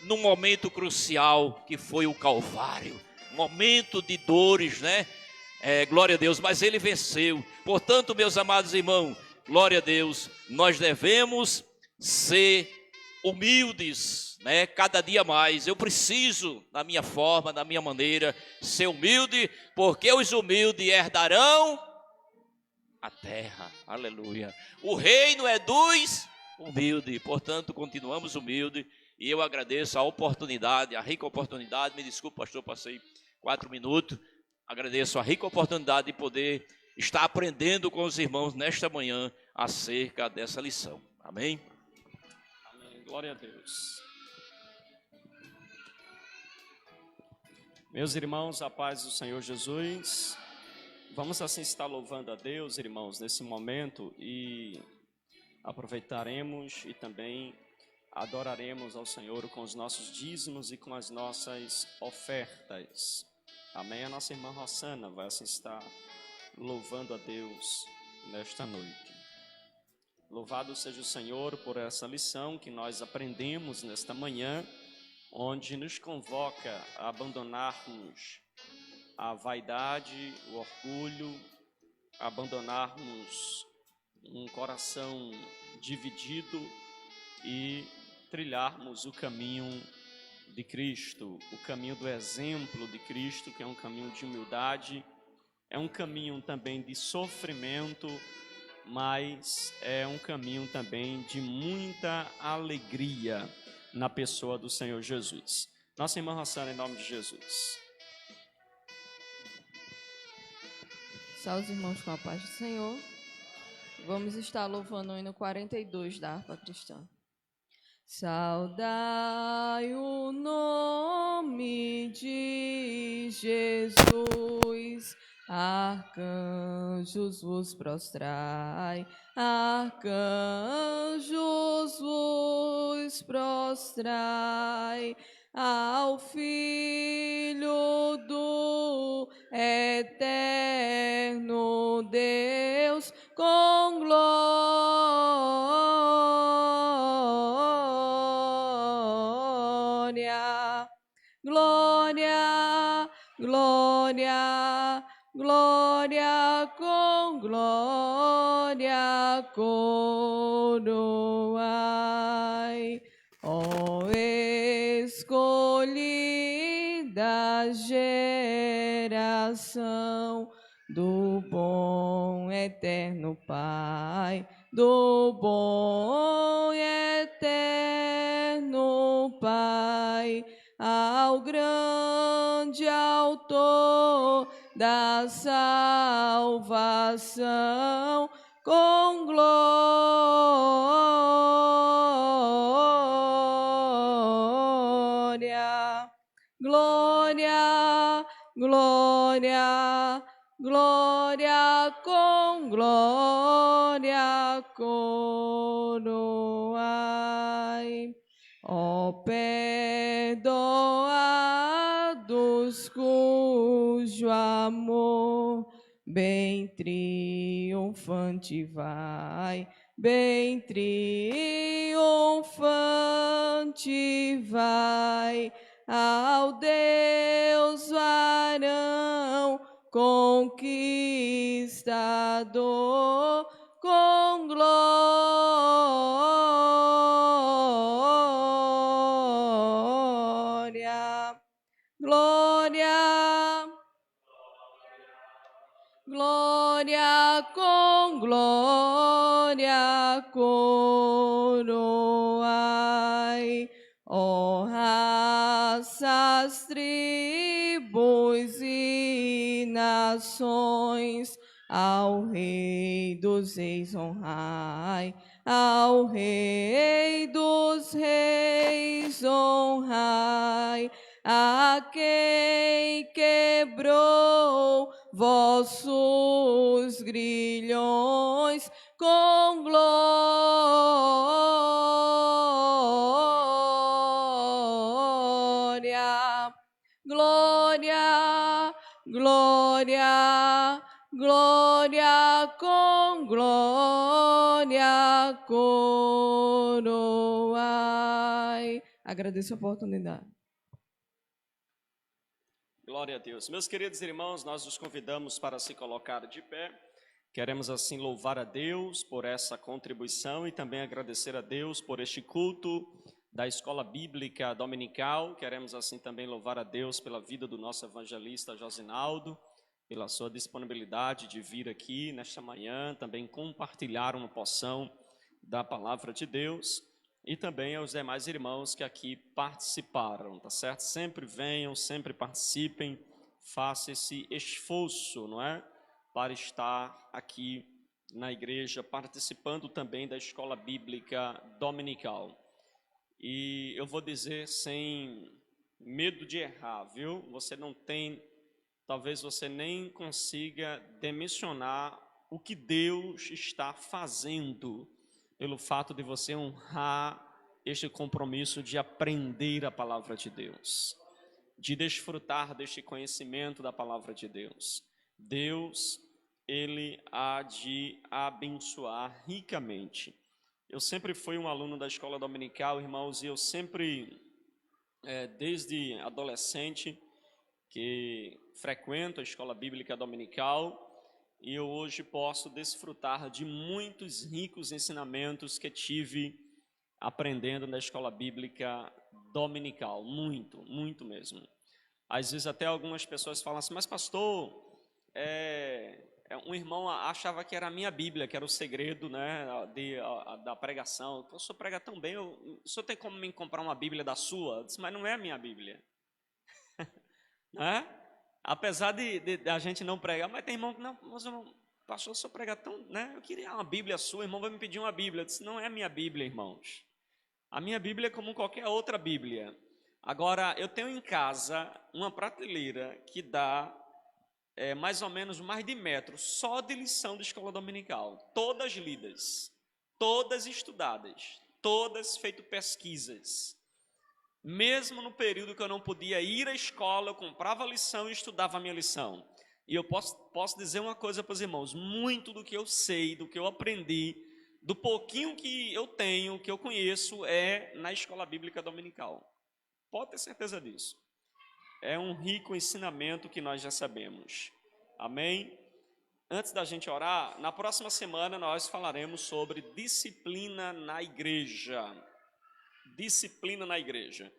num momento crucial que foi o Calvário, momento de dores, né? Glória a Deus, mas ele venceu. Portanto, meus amados irmãos, glória a Deus, nós devemos ser humildes, né? Cada dia mais. Eu preciso, na minha forma, na minha maneira, ser humilde, porque os humildes herdarão a terra. Aleluia. O reino é dos humildes. Portanto, continuamos humildes. E eu agradeço a oportunidade, a rica oportunidade. Me desculpe, pastor, passei 4 minutos. Agradeço a rica oportunidade de poder estar aprendendo com os irmãos nesta manhã acerca dessa lição. Amém? Amém. Glória a Deus. Meus irmãos, a paz do Senhor Jesus. Vamos assim estar louvando a Deus, irmãos, nesse momento e aproveitaremos e também adoraremos ao Senhor com os nossos dízimos e com as nossas ofertas. Amém? A nossa irmã Rossana vai assim estar louvando a Deus nesta noite. Louvado seja o Senhor por essa lição que nós aprendemos nesta manhã, onde nos convoca a abandonarmos a vaidade, o orgulho, abandonarmos um coração dividido e trilharmos o caminho de Cristo, o caminho do exemplo de Cristo, que é um caminho de humildade, é um caminho também de sofrimento, mas é um caminho também de muita alegria na pessoa do Senhor Jesus. Nossa irmã Rossana, em nome de Jesus. Salve os irmãos com a paz do Senhor. Vamos estar louvando o hino 42 da harpa cristã. Saudai o nome de Jesus, arcanjos vos prostrai, arcanjos vos prostrai, ao Filho do eterno Deus, com glória, glória, glória, glória, com glória coroai, ó escolhida geração do bom eterno Pai, do bom eterno Pai, ao grande autor da salvação, com glória, glória, glória, glória, com glória coroai, ó perdoados cujo amor bem triunfante vai, bem triunfante vai, ao Deus varão conquistador, com glória, glória, glória, com glória coroai, ó raças, tribos e nações, ao Rei dos Reis honrai, ao Rei dos Reis honrai, a quem quebrou vossos grilhões, com glória, glória, glória, glória, com glória coroai. Agradeço a oportunidade. Glória a Deus. Meus queridos irmãos, nós os convidamos para se colocar de pé. Queremos assim louvar a Deus por essa contribuição e também agradecer a Deus por este culto da Escola Bíblica Dominical. Queremos assim também louvar a Deus pela vida do nosso evangelista Josinaldo, pela sua disponibilidade de vir aqui nesta manhã, também compartilhar uma porção da palavra de Deus. E também aos demais irmãos que aqui participaram, tá certo? Sempre venham, sempre participem, faça esse esforço, não é? Para estar aqui na igreja, participando também da Escola Bíblica Dominical. E eu vou dizer sem medo de errar, viu? Você não tem talvez você nem consiga dimensionar o que Deus está fazendo pelo fato de você honrar este compromisso de aprender a palavra de Deus, de desfrutar deste conhecimento da palavra de Deus. Deus, Ele há de abençoar ricamente. Eu sempre fui um aluno da escola dominical, irmãos, e eu sempre, desde adolescente, que frequento a escola bíblica dominical, e eu hoje posso desfrutar de muitos ricos ensinamentos que tive aprendendo na escola bíblica dominical, muito mesmo. Às vezes até algumas pessoas falam assim, mas pastor, um irmão achava que era a minha Bíblia, que era o segredo, né, da pregação. O senhor prega tão bem, o senhor tem como me comprar uma Bíblia da sua? Eu disse, mas não é a minha Bíblia. Né? Apesar de a gente não pregar, mas tem irmão que não, mas pastor, o senhor prega tão, né? Eu queria uma Bíblia sua, irmão vai me pedir uma Bíblia. Eu disse, não é a minha Bíblia, irmãos. A minha Bíblia é como qualquer outra Bíblia. Agora, eu tenho em casa uma prateleira que dá mais ou menos mais de metro, só de lição de escola dominical. Todas lidas, todas estudadas, todas feito pesquisas. Mesmo no período que eu não podia ir à escola, eu comprava a lição e estudava a minha lição. E eu posso dizer uma coisa para os irmãos, muito do que eu sei, do que eu aprendi, do pouquinho que eu tenho, que eu conheço, é na escola bíblica dominical. Pode ter certeza disso. É um rico ensinamento que nós já sabemos. Amém? Antes da gente orar, na próxima semana nós falaremos sobre disciplina na igreja. Disciplina na igreja.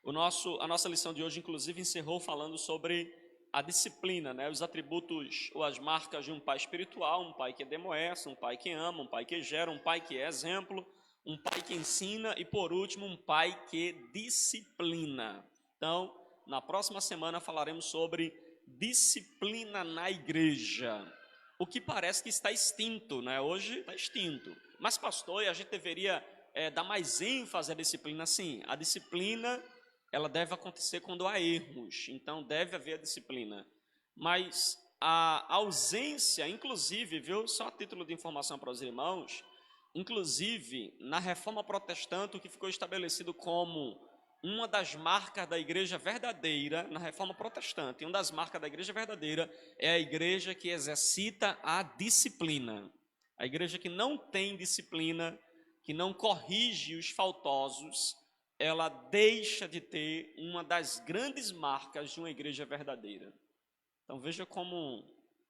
A nossa lição de hoje, inclusive, encerrou falando sobre a disciplina, né? Os atributos ou as marcas de um pai espiritual, um pai que demoessa, um pai que ama, um pai que gera, um pai que é exemplo, um pai que ensina e, por último, um pai que disciplina. Então, na próxima semana falaremos sobre disciplina na igreja. O que parece que está extinto, né? Hoje está extinto. Mas, pastor, a gente deveria dar mais ênfase à disciplina? Sim, a disciplina ela deve acontecer quando há erros, então deve haver a disciplina. Mas a ausência, inclusive, viu, só a título de informação para os irmãos, inclusive na Reforma Protestante, o que ficou estabelecido como uma das marcas da igreja verdadeira, na Reforma Protestante, uma das marcas da igreja verdadeira é a igreja que exercita a disciplina. A igreja que não tem disciplina, que não corrige os faltosos, ela deixa de ter uma das grandes marcas de uma igreja verdadeira. Então veja como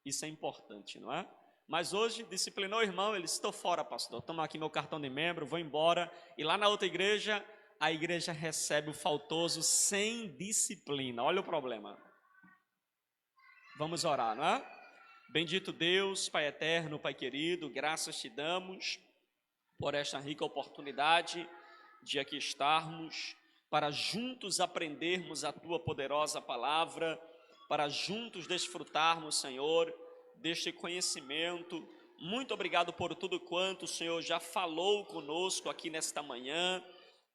isso é importante, não é? Mas hoje, disciplinou o irmão, ele disse, estou fora, pastor, toma aqui meu cartão de membro, vou embora. E lá na outra igreja, a igreja recebe o faltoso sem disciplina. Olha o problema. Vamos orar, não é? Bendito Deus, Pai eterno, Pai querido, graças te damos por esta rica oportunidade de aqui estarmos, para juntos aprendermos a Tua poderosa palavra, para juntos desfrutarmos, Senhor, deste conhecimento. Muito obrigado por tudo quanto o Senhor já falou conosco aqui nesta manhã.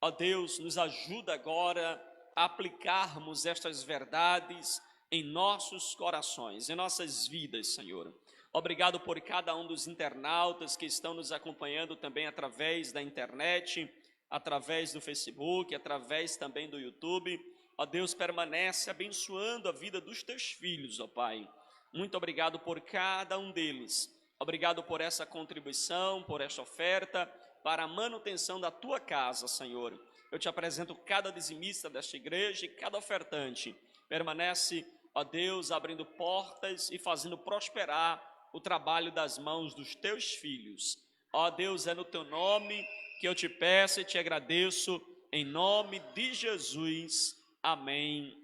Ó Deus, nos ajuda agora a aplicarmos estas verdades em nossos corações, em nossas vidas, Senhor. Obrigado por cada um dos internautas que estão nos acompanhando também através da internet, através do Facebook, através também do YouTube. Ó Deus, permanece abençoando a vida dos teus filhos, ó Pai. Muito obrigado por cada um deles. Obrigado por essa contribuição, por esta oferta, para a manutenção da tua casa, Senhor. Eu te apresento cada dizimista desta igreja e cada ofertante. Permanece, ó Deus, abrindo portas e fazendo prosperar o trabalho das mãos dos teus filhos. Ó Deus, é no teu nome que eu te peço e te agradeço, em nome de Jesus. Amém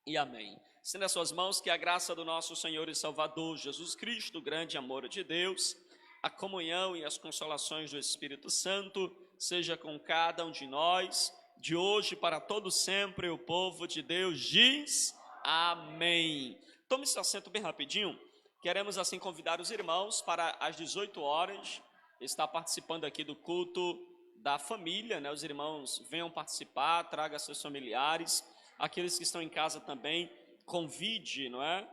e amém. Estenda as suas mãos, que a graça do nosso Senhor e Salvador Jesus Cristo, o grande amor de Deus, a comunhão e as consolações do Espírito Santo, seja com cada um de nós, de hoje para todo sempre. O povo de Deus diz amém. Tome seu assento bem rapidinho. Queremos assim convidar os irmãos para às 18 horas, estar participando aqui do culto da família, né? Os irmãos venham participar, traga seus familiares, aqueles que estão em casa também, convide, não é?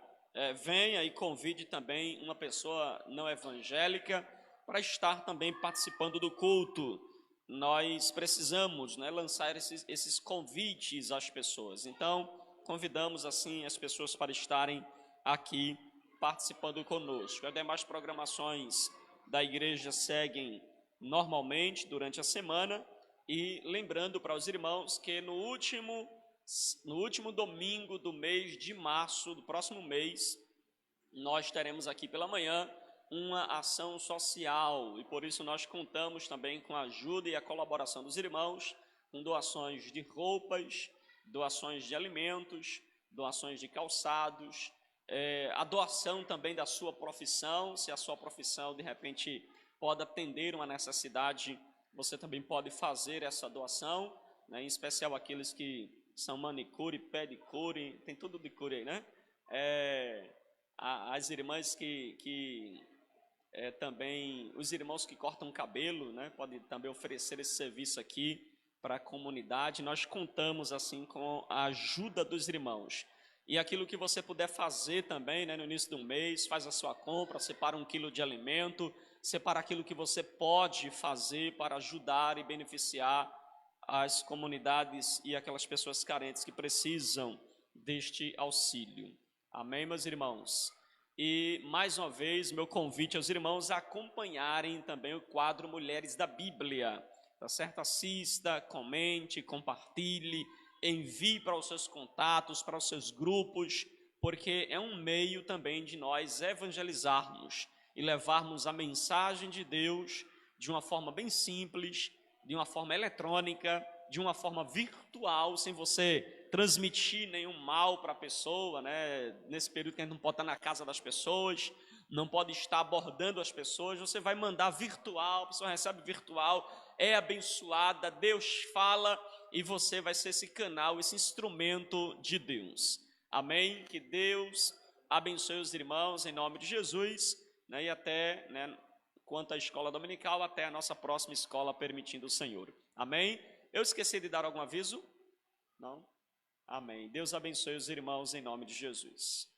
venha e convide também uma pessoa não evangélica para estar também participando do culto. Nós precisamos, né, lançar esses convites às pessoas. Então, convidamos assim as pessoas para estarem aqui participando conosco. As demais programações da igreja seguem normalmente durante a semana, e lembrando para os irmãos que no último domingo do mês de março, do próximo mês, nós teremos aqui pela manhã uma ação social, e por isso nós contamos também com a ajuda e a colaboração dos irmãos, com doações de roupas, doações de alimentos, doações de calçados, a doação também da sua profissão. Se a sua profissão de repente pode atender uma necessidade, você também pode fazer essa doação, né? Em especial aqueles que são manicure, pedicure, tem tudo de cure aí, né? As irmãs também, os irmãos que cortam cabelo, né? Podem também oferecer esse serviço aqui para a comunidade. Nós contamos assim com a ajuda dos irmãos. E aquilo que você puder fazer também, né, no início do mês, faz a sua compra, separa 1 quilo de alimento, separa aquilo que você pode fazer para ajudar e beneficiar as comunidades e aquelas pessoas carentes que precisam deste auxílio. Amém, meus irmãos? E, mais uma vez, meu convite aos irmãos a acompanharem também o quadro Mulheres da Bíblia, tá certo? Assista, comente, compartilhe, envie para os seus contatos, para os seus grupos, porque é um meio também de nós evangelizarmos e levarmos a mensagem de Deus de uma forma bem simples, de uma forma eletrônica, de uma forma virtual, sem você transmitir nenhum mal para a pessoa, né? Nesse período que a gente não pode estar na casa das pessoas, não pode estar abordando as pessoas, você vai mandar virtual, a pessoa recebe virtual, é abençoada, Deus fala, e você vai ser esse canal, esse instrumento de Deus. Amém? Que Deus abençoe os irmãos em nome de Jesus, né? E até, né, quanto à escola dominical, até a nossa próxima escola, permitindo o Senhor. Amém? Eu esqueci de dar algum aviso? Não? Amém. Deus abençoe os irmãos em nome de Jesus.